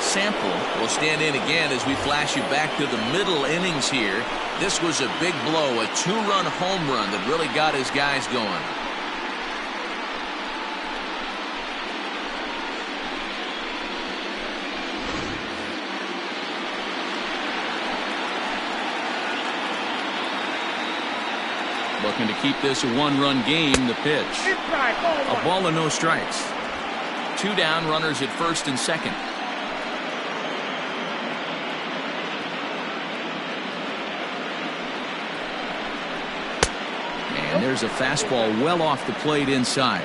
Sample will stand in again as we flash you back to the middle innings here. This was a big blow, a two-run home run that really got his guys going. Looking to keep this a one-run game. The pitch. A ball and no strikes. Two down, runners at first and second. And there's a fastball well off the plate inside.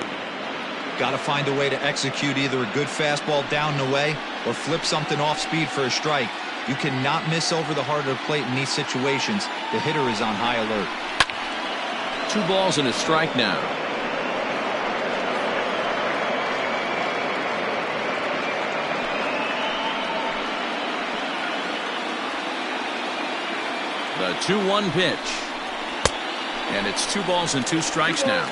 Got to find a way to execute either a good fastball down and away or flip something off speed for a strike. You cannot miss over the heart of the plate in these situations. The hitter is on high alert. 2 balls and a strike now. The 2-1 pitch. And it's 2 balls and 2 strikes now.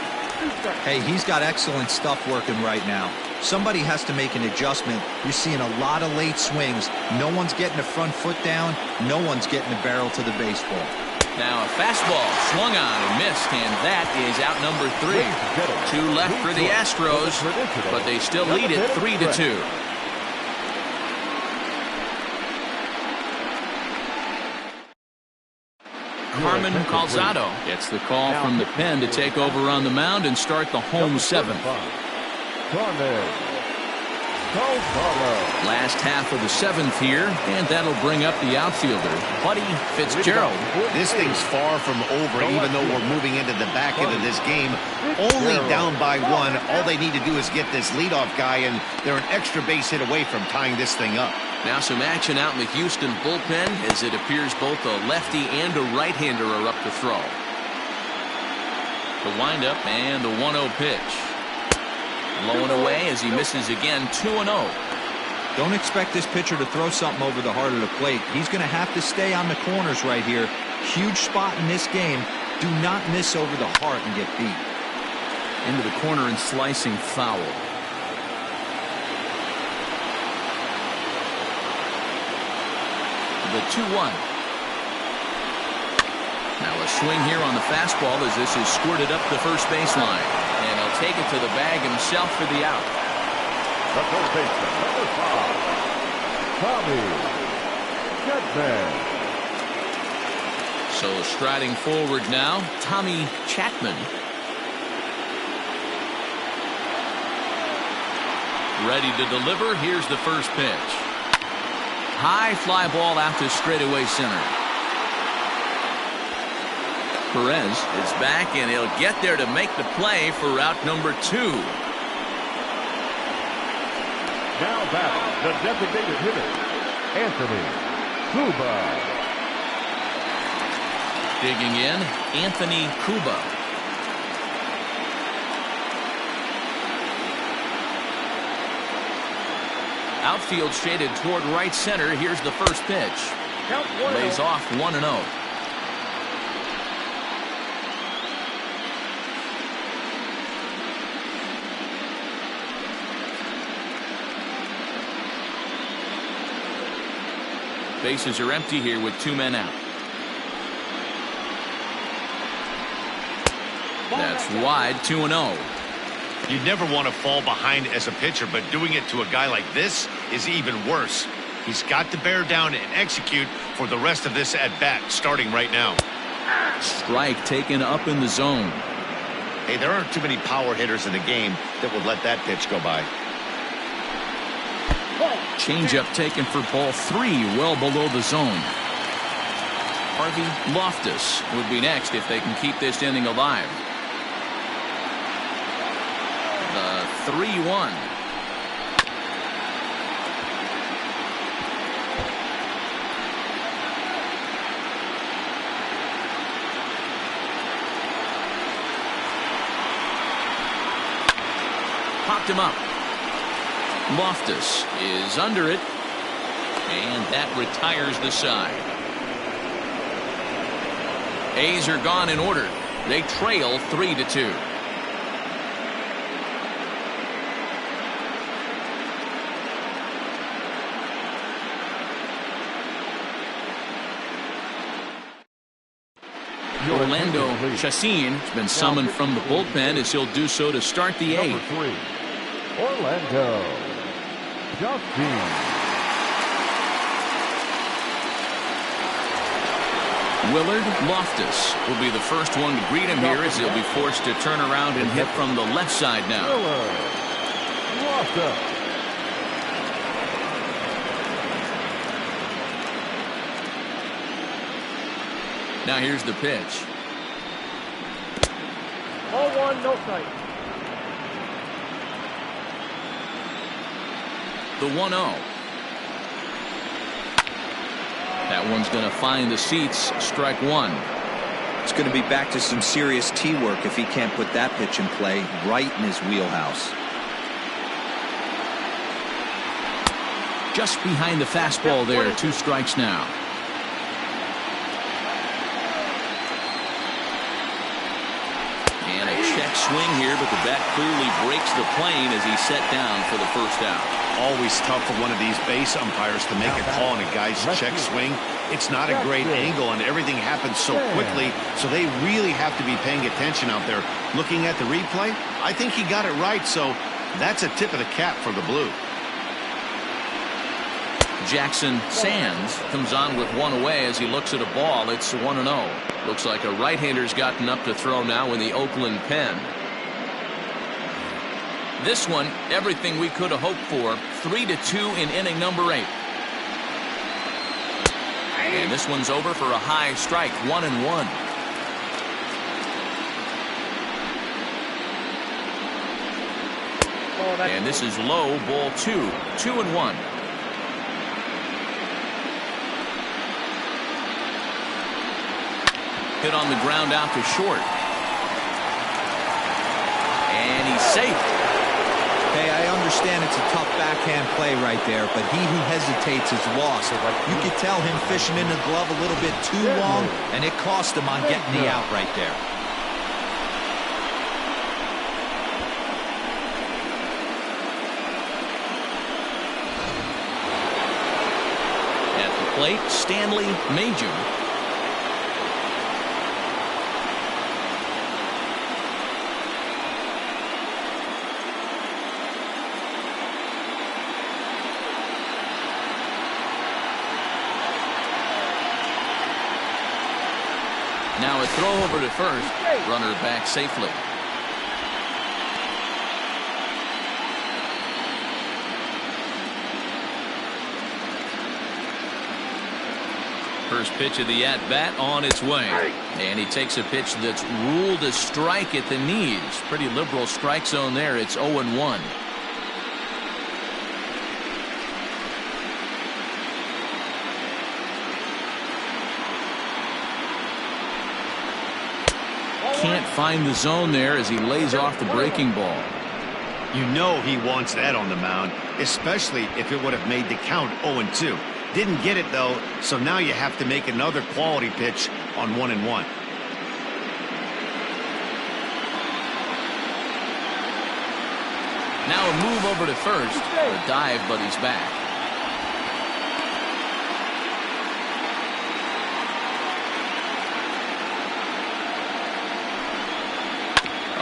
Hey, he's got excellent stuff working right now. Somebody has to make an adjustment. You're seeing a lot of late swings. No one's getting the front foot down. No one's getting the barrel to the baseball. Now a fastball swung on and missed, and that is out number 3. 2 left for the Astros, but they still lead it 3-2. Carmen Calzado gets the call from the pen to take over on the mound and start the home 7th. Last half of the 7th here, and that'll bring up the outfielder, Buddy Fitzgerald. This thing's far from over, even though we're moving into the back end of this game. Only down by 1. All they need to do is get this leadoff guy, and they're an extra base hit away from tying this thing up. Now some action out in the Houston bullpen, as it appears both a lefty and a right-hander are up to throw. The windup and the 1-0 pitch. Low and away as he misses again. 2-0. Don't expect this pitcher to throw something over the heart of the plate. He's going to have to stay on the corners right here. Huge spot in this game. Do not miss over the heart and get beat. Into the corner and slicing foul. The 2-1. Now a swing here on the fastball as this is squirted up the first baseline. And he'll take it to the bag himself for the out. The first baseman, number 5, Tommy Chapman. So striding forward now, Tommy Chapman. Ready to deliver. Here's the first pitch. High fly ball out to straightaway center. Perez is back, and he'll get there to make the play for out number 2. Now batting, the designated hitter, Anthony Cuba. Digging in, Anthony Cuba. Outfield shaded toward right center. Here's the first pitch. Lays off 1-0. Bases are empty here with 2 men out. That's wide. 2-0. You'd never want to fall behind as a pitcher, but doing it to a guy like this is even worse. He's got to bear down and execute for the rest of this at-bat, starting right now. Strike taken up in the zone. Hey, there aren't too many power hitters in the game that would let that pitch go by. Changeup taken for ball 3, well below the zone. Harvey Loftus would be next if they can keep this inning alive. The 3-1. picked him up. Loftus is under it, and that retires the side. A's are gone in order. They trail 3-2. Orlando Chapman has been summoned from the bullpen as he'll do so to start the eighth. Number 3, Orlando Chapman. Willard Loftus will be the first one to greet him here as he'll be forced to turn around and hit from the left side now. Willard Loftus. Now here's the pitch. 0-1, no strike. The 1-0. That one's going to find the seats. Strike one. It's going to be back to some serious tee work if he can't put that pitch in play right in his wheelhouse. Just behind the fastball there. 2 strikes now. And a check swing here, but the bat clearly breaks the plane as he's set down for the first out. Always tough for one of these base umpires to make a call on a guy's check swing. It's not a great angle, and everything happens so quickly, so they really have to be paying attention out there. Looking at the replay, I think he got it right, so that's a tip of the cap for the Blue. Jackson Sands comes on with one away as he looks at a ball. It's 1-0. Looks like a right-hander's gotten up to throw now in the Oakland pen. This one, everything we could have hoped for. 3-2 in inning number 8. And this one's over for a high strike. 1-1. And this is low, ball 2. 2-1. Hit on the ground out to short. And he's safe. Hey, I understand it's a tough backhand play right there, but he who hesitates is lost. You could tell him fishing in the glove a little bit too long, and it cost him on getting the out right there. At the plate, Stanley Major. Now a throw over to first. Runner back safely. First pitch of the at-bat on its way. And he takes a pitch that's ruled a strike at the knees. Pretty liberal strike zone there. It's 0-1. Can't find the zone there as he lays off the breaking ball. You know he wants that on the mound, especially if it would have made the count 0-2. Didn't get it, though, so now you have to make another quality pitch on 1-1. Now a move over to first. A dive, but he's back.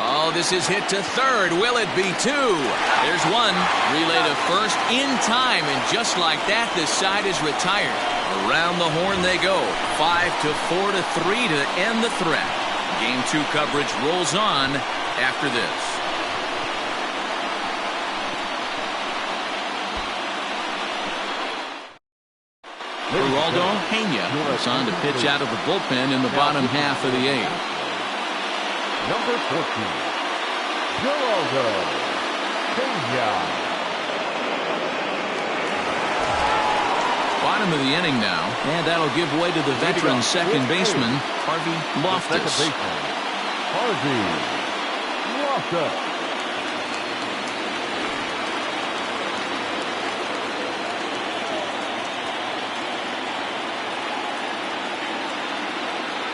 Oh, this is hit to third. Will it be 2? There's one. Relay to first in time, and just like that, this side is retired. Around the horn they go. 5-4-3 to end the threat. Game 2 coverage rolls on after this. Geraldo Pena is on to pitch out of the bullpen in the bottom half of the 8th. Number 14, Geraldo Pena. Bottom of the inning now, and that'll give way to the veteran second baseman, Harvey Loftus. Harvey Loftus.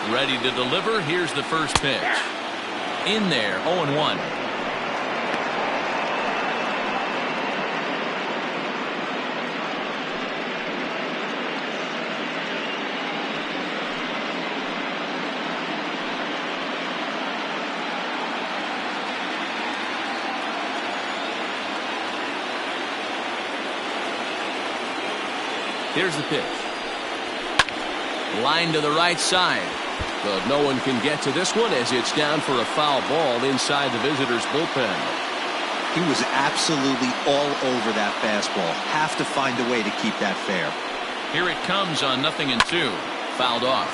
Ready to deliver. Here's the first pitch. In there, 0-1. Here's the pitch. Line to the right side. But no one can get to this one as it's down for a foul ball inside the visitors' bullpen. He was absolutely all over that fastball. Have to find a way to keep that fair. Here it comes on 0-2. Fouled off.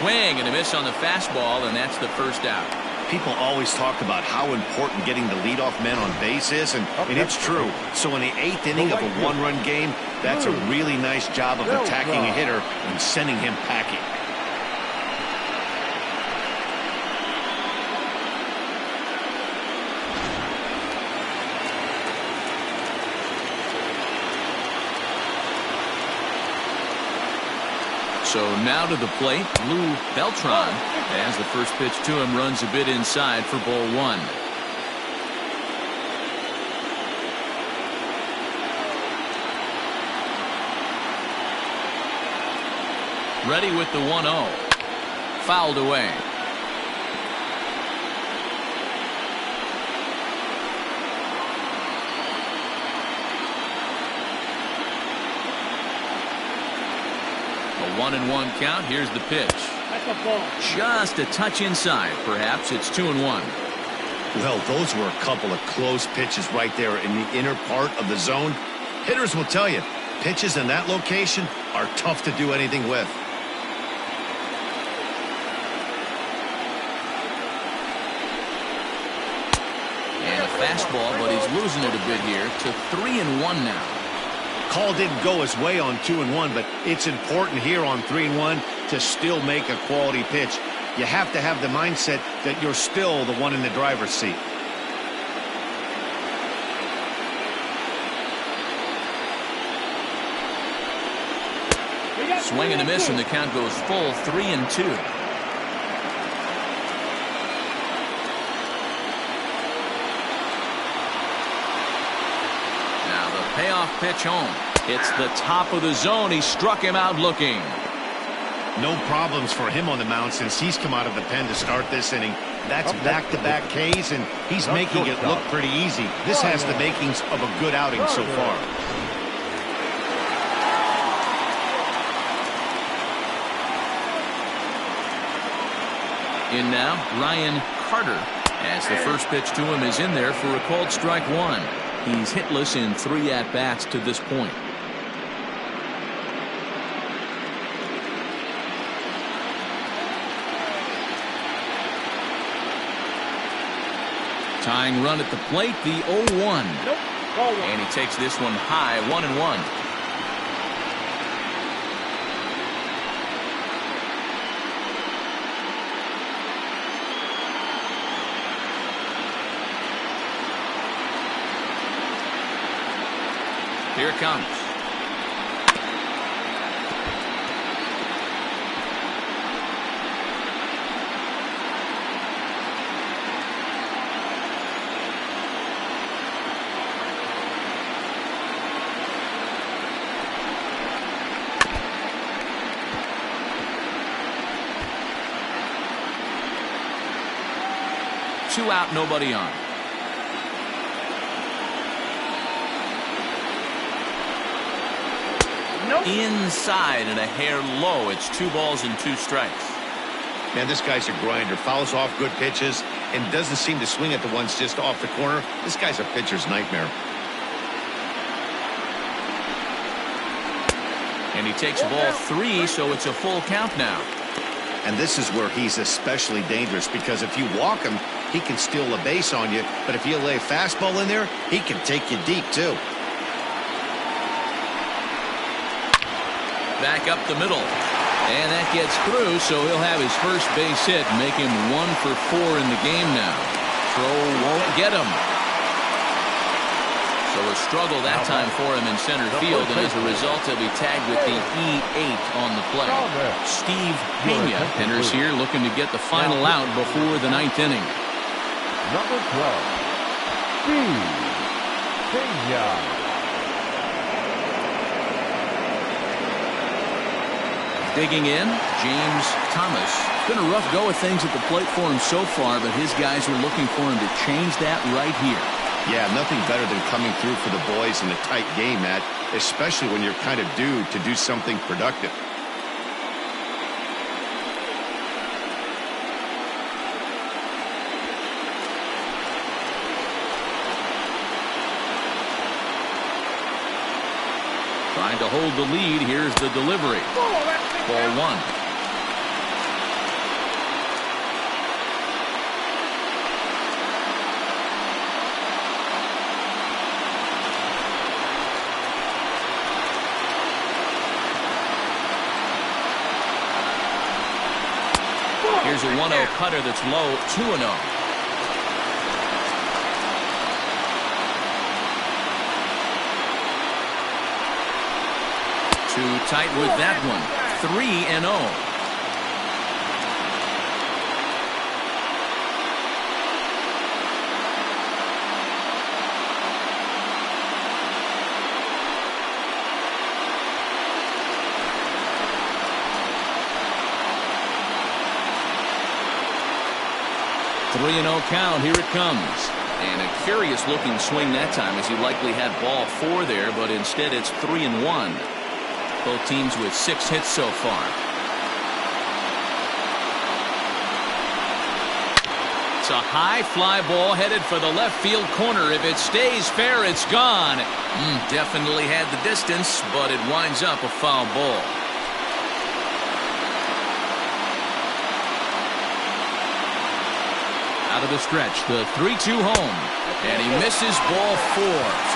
Swing and a miss on the fastball, and that's the first out. People always talk about how important getting the leadoff man on base is, and it's true. So in the 8th inning of a one-run game, that's a really nice job of attacking a hitter and sending him packing. So now to the plate, Beltran, as the first pitch to him runs a bit inside for ball 1. Ready with the 1-0. Fouled away. A 1-1 count. Here's the pitch. That's a ball. Just a touch inside. Perhaps it's 2-1. Well, those were a couple of close pitches right there in the inner part of the zone. Hitters will tell you, pitches in that location are tough to do anything with. And a fastball, but he's losing it a bit here to 3-1 now. Call didn't go his way on 2-1, but it's important here on 3-1 to still make a quality pitch. You have to have the mindset that you're still the one in the driver's seat. Swing and a miss, and the count goes full 3-2. Now the payoff pitch home. It's the top of the zone. He struck him out looking. No problems for him on the mound since he's come out of the pen to start this inning. That's back-to-back Ks, and he's making it look pretty easy. This has the makings of a good outing so far. In now, Ryan Carter, as the first pitch to him is in there for a called strike 1. He's hitless in 3 at-bats to this point. Tying run at the plate, the 0-1. Nope. Ball 1. And he takes this one high, 1-1. Here it comes. Two out, nobody on. Nope. Inside and a hair low. It's 2 balls and 2 strikes. Man, this guy's a grinder. Fouls off good pitches and doesn't seem to swing at the ones just off the corner. This guy's a pitcher's nightmare. And he takes ball 3, so it's a full count now. And this is where he's especially dangerous, because if you walk him, he can steal a base on you. But if you lay a fastball in there, he can take you deep, too. Back up the middle. And that gets through, so he'll have his first base hit, make him 1 for 4 in the game now. Throw won't get him. So a struggle that time for him in center field, and as a result, he'll be tagged with the E8 on the play. Steve Pena enters here looking to get the final out before the 9th inning. Number 12, Steve Pena. Digging in, James Thomas. It's been a rough go of things at the plate for him so far, but his guys are looking for him to change that right here. Yeah, nothing better than coming through for the boys in a tight game, Matt, especially when you're kind of due to do something productive. Trying to hold the lead. Here's the delivery. Ball 1. Here's a 1-0 cutter that's low, 2-0. Too tight with that one. 3-0. Count. Here it comes. And a curious looking swing that time, as he likely had ball 4 there, but instead it's 3-1. Both teams with 6 hits so far. It's a high fly ball headed for the left field corner. If it stays fair, it's gone. Definitely had the distance, but it winds up a foul ball. Out of the stretch, the 3-2 home. And he misses ball 4.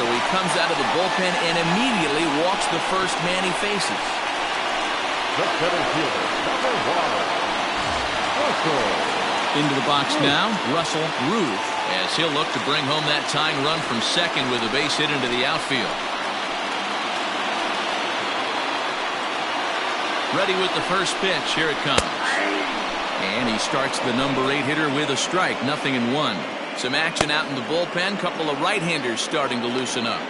So he comes out of the bullpen and immediately walks the first man he faces. The center fielder, number 1, Russell. Into the box now, Russell Ruth, as he'll look to bring home that tying run from second with a base hit into the outfield. Ready with the first pitch. Here it comes. And he starts the number 8 hitter with a strike, 0-1. Some action out in the bullpen. Couple of right-handers starting to loosen up.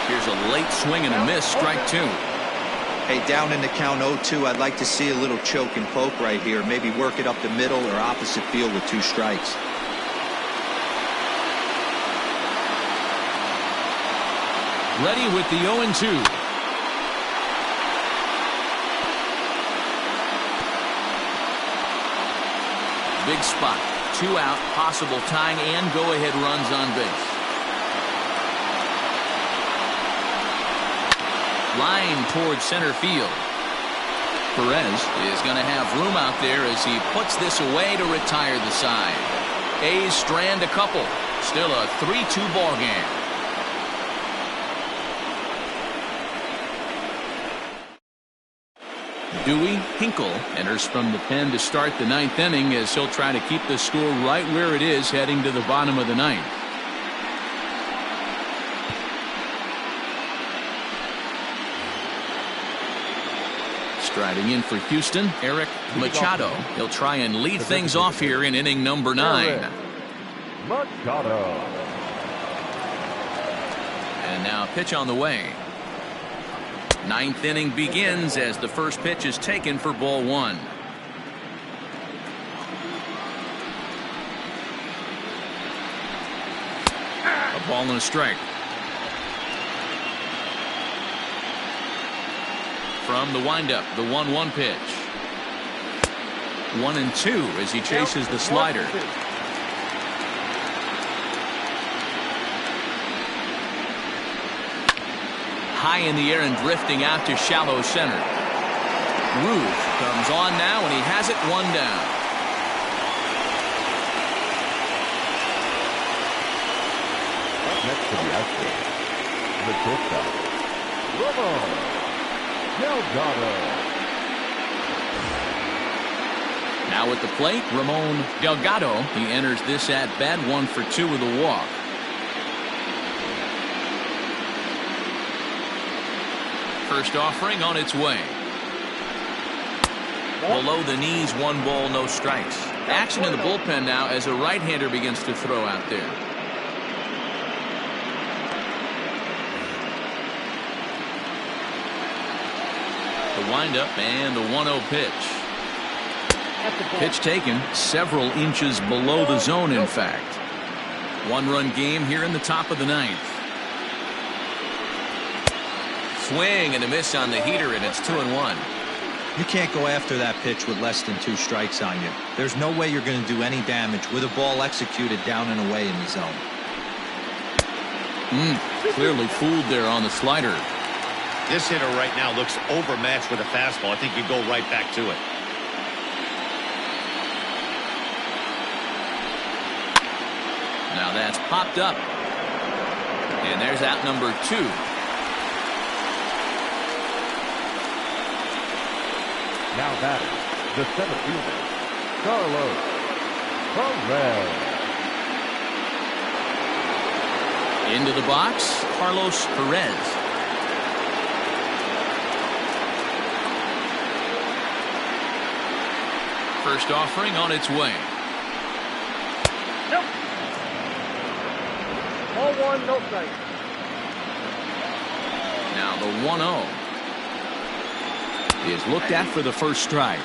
Here's a late swing and a miss, strike 2. Hey, down in the count 0-2, I'd like to see a little choke and poke right here. Maybe work it up the middle or opposite field with 2 strikes. Ready with the 0-2. Big spot. 2 out, possible tying and go-ahead runs on base. Line towards center field. Perez is going to have room out there as he puts this away to retire the side. A's strand a couple. Still a 3-2 ball game. Dewey Hinkle enters from the pen to start the 9th inning, as he'll try to keep the score right where it is heading to the bottom of the 9th. Striding in for Houston, Eric Machado. He'll try and lead things off here in inning number 9. Machado. And now a pitch on the way. 9th inning begins as the first pitch is taken for ball 1. A ball and a strike. From the windup, the 1-1 pitch. 1-2 as he chases the slider. High in the air and drifting out to shallow center. Ruth comes on now, and he has it 1 down. to the outfield. The shortstop, Ramon Delgado. Now at the plate, Ramon Delgado. He enters this at-bat 1 for 2 with a walk. First offering on its way. Below the knees, 1 ball, no strikes. Action in the bullpen now as a right-hander begins to throw out there. The windup and the 1-0 pitch. Pitch taken several inches below the zone, in fact. 1-run game here in the top of the 9th. Swing and a miss on the heater, and it's 2-1. You can't go after that pitch with less than 2 strikes on you. There's no way you're going to do any damage with a ball executed down and away in the zone. Clearly fooled there on the slider. This hitter right now looks overmatched with a fastball. I think you go right back to it. Now that's popped up. And there's out number 2. Now batting, the center fielder, Carlos Perez. Into the box, Carlos Perez. First offering on its way. Nope. Ball 1, no strike. Now the 1-0 is looked at for the first strike.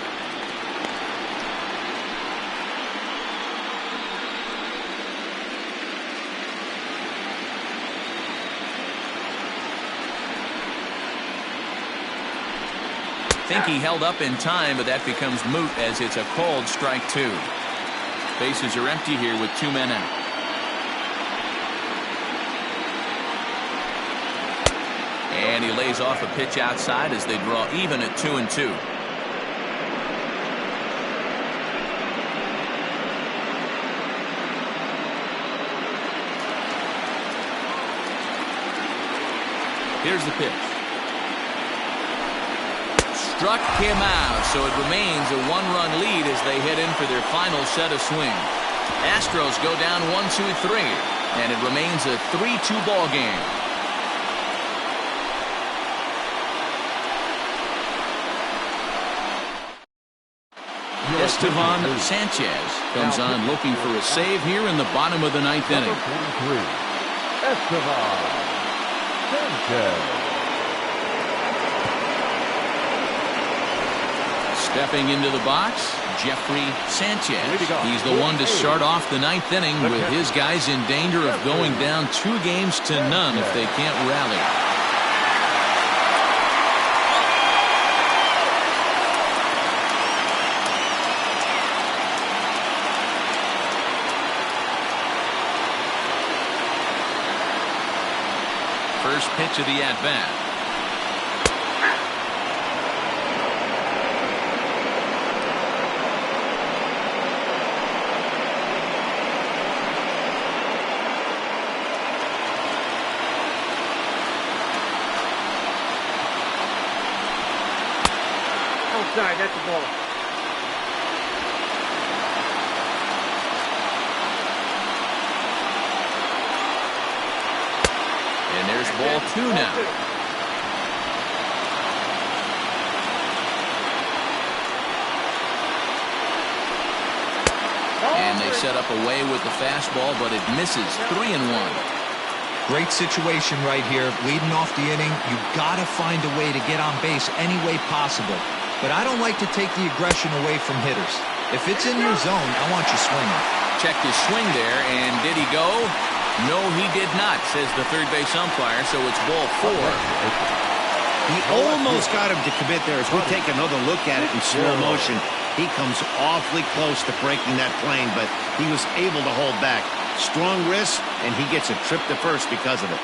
Think he held up in time, but that becomes moot as it's a called strike 2. Bases are empty here with 2 men out. And he lays off a pitch outside as they draw even at 2-2. Here's the pitch. Struck him out, so it remains a 1-run lead as they head in for their final set of swings. Astros go down 1-2-3, and it remains a 3-2 ball game. Estevan Sanchez comes on looking for a save here in the bottom of the 9th inning. Number 43, Estevan Sanchez. Stepping into the box, Jeffrey Sanchez. He's the one to start off the 9th inning with his guys in danger of going down 2-0 if they can't rally. First pitch of the at-bat. Outside, that's the ball. And there's ball 2 now. And they set up away with the fastball, but it misses. 3-1. Great situation right here. Leading off the inning, you've got to find a way to get on base any way possible. But I don't like to take the aggression away from hitters. If it's in your zone, I want you swinging. Checked his swing there, and did he go? No, he did not, says the third base umpire, so it's ball 4. He almost got him to commit there. As we take another look at it in slow motion, he comes awfully close to breaking that plane, but he was able to hold back. Strong wrist, and he gets a trip to first because of it.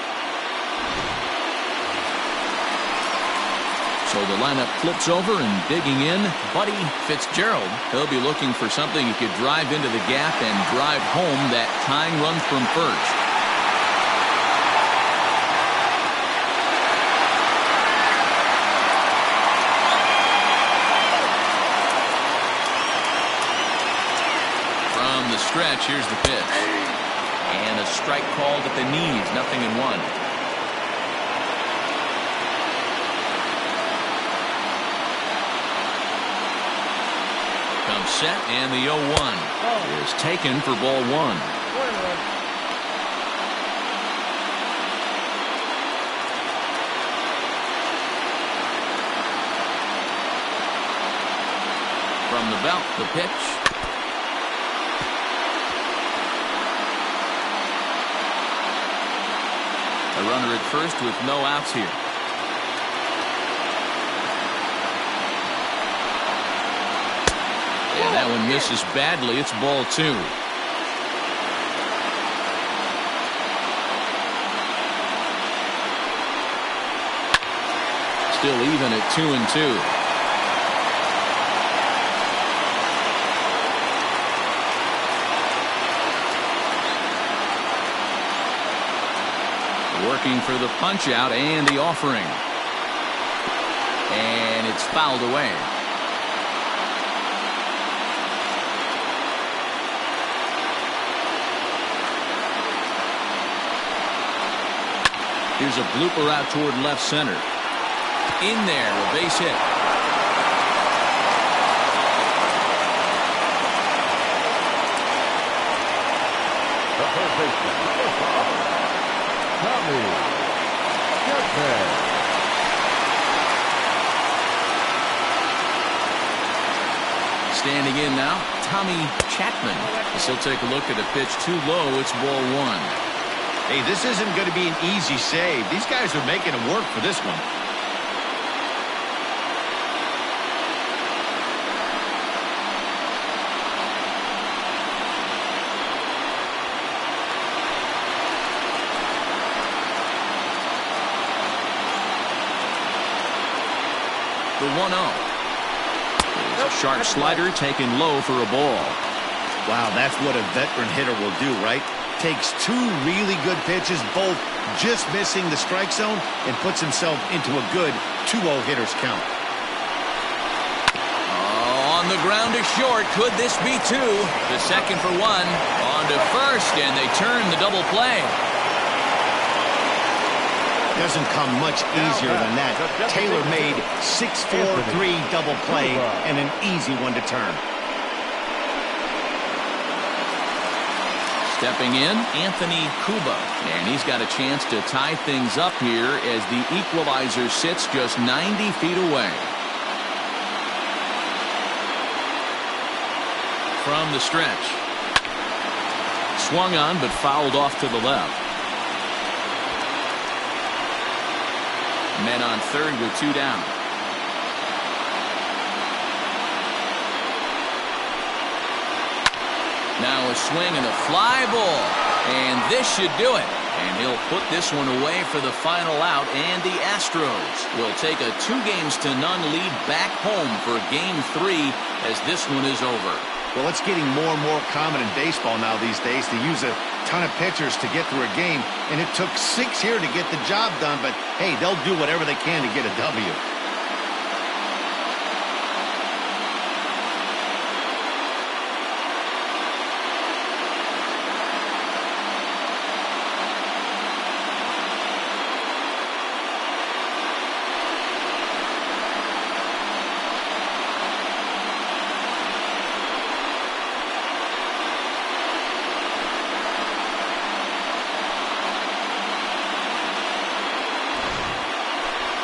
So the lineup flips over, and digging in, Buddy Fitzgerald. He'll be looking for something he could drive into the gap and drive home that tying run from first. stretch. Here's the pitch. And a strike called at the knees. 0-1. Comes set, and the 0-1 is taken for ball 1. From the belt, the pitch. A runner at first with no outs here. And that one misses badly. It's ball 2. Still even at 2-2. Working for the punch out and the offering. And it's fouled away. Here's a blooper out toward left center. In there, a base hit. The first baseman, number 5, Chapman. Standing in now, Chapman. As he'll take a look at a pitch too low. It's ball 1. Hey, this isn't going to be an easy save. These guys are making it work for this one. The 1-0. A sharp slider taken low for a ball. Wow, that's what a veteran hitter will do, right? Takes 2 really good pitches, both just missing the strike zone, and puts himself into a good 2-0 hitter's count. Oh, on the ground to short. Could this be 2? The second for 1. On to first, and they turn the double play. Doesn't come much easier than that. Taylor made 6-4-3 double play and an easy one to turn. Stepping in, Anthony Cuba. And he's got a chance to tie things up here as the equalizer sits just 90 feet away. From the stretch. Swung on but fouled off to the left. Men on third with 2 down. Now a swing and a fly ball. And this should do it. And he'll put this one away for the final out. And the Astros will take a 2-0 lead back home for Game 3 as this one is over. Well, it's getting more and more common in baseball now these days to use a ton of pitchers to get through a game. And it took 6 here to get the job done. But, hey, they'll do whatever they can to get a W.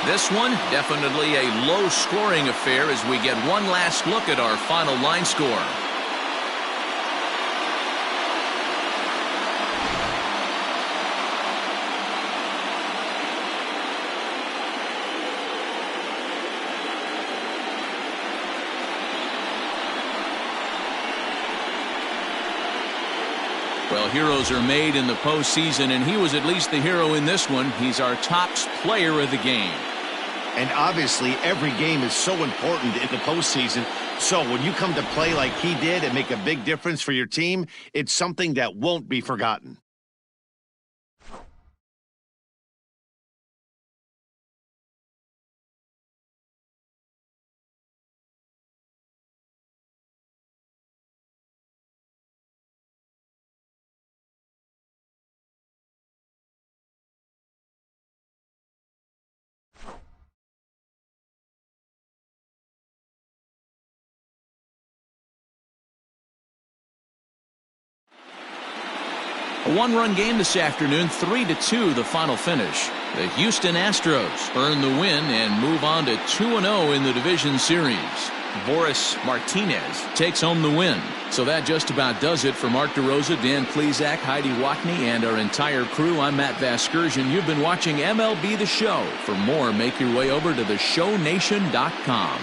This one, definitely a low-scoring affair as we get one last look at our final line score. Well, heroes are made in the postseason, and he was at least the hero in this one. He's our top player of the game. And obviously, every game is so important in the postseason. So when you come to play like he did and make a big difference for your team, it's something that won't be forgotten. A one-run game this afternoon, 3-2 the final finish. The Houston Astros earn the win and move on to 2-0 in the division series. Boris Martinez takes home the win. So that just about does it for Mark DeRosa, Dan Plesac, Heidi Watney, and our entire crew. I'm Matt Vasgersian. You've been watching MLB The Show. For more, make your way over to theshownation.com.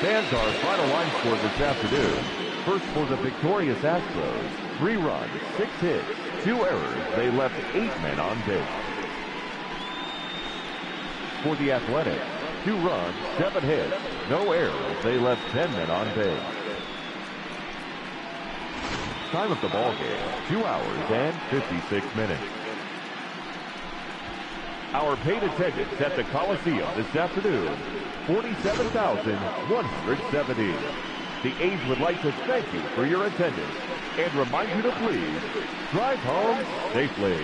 Fans, our final line score this afternoon. First for the victorious Astros, 3 runs, 6 hits, 2 errors. They left 8 men on base. For the Athletics, 2 runs, 7 hits, no errors. They left 10 men on base. Time of the ball game, 2 hours and 56 minutes. Our paid attendance at the Coliseum this afternoon, 47,170. The A's would like to thank you for your attendance and remind you to please drive home safely.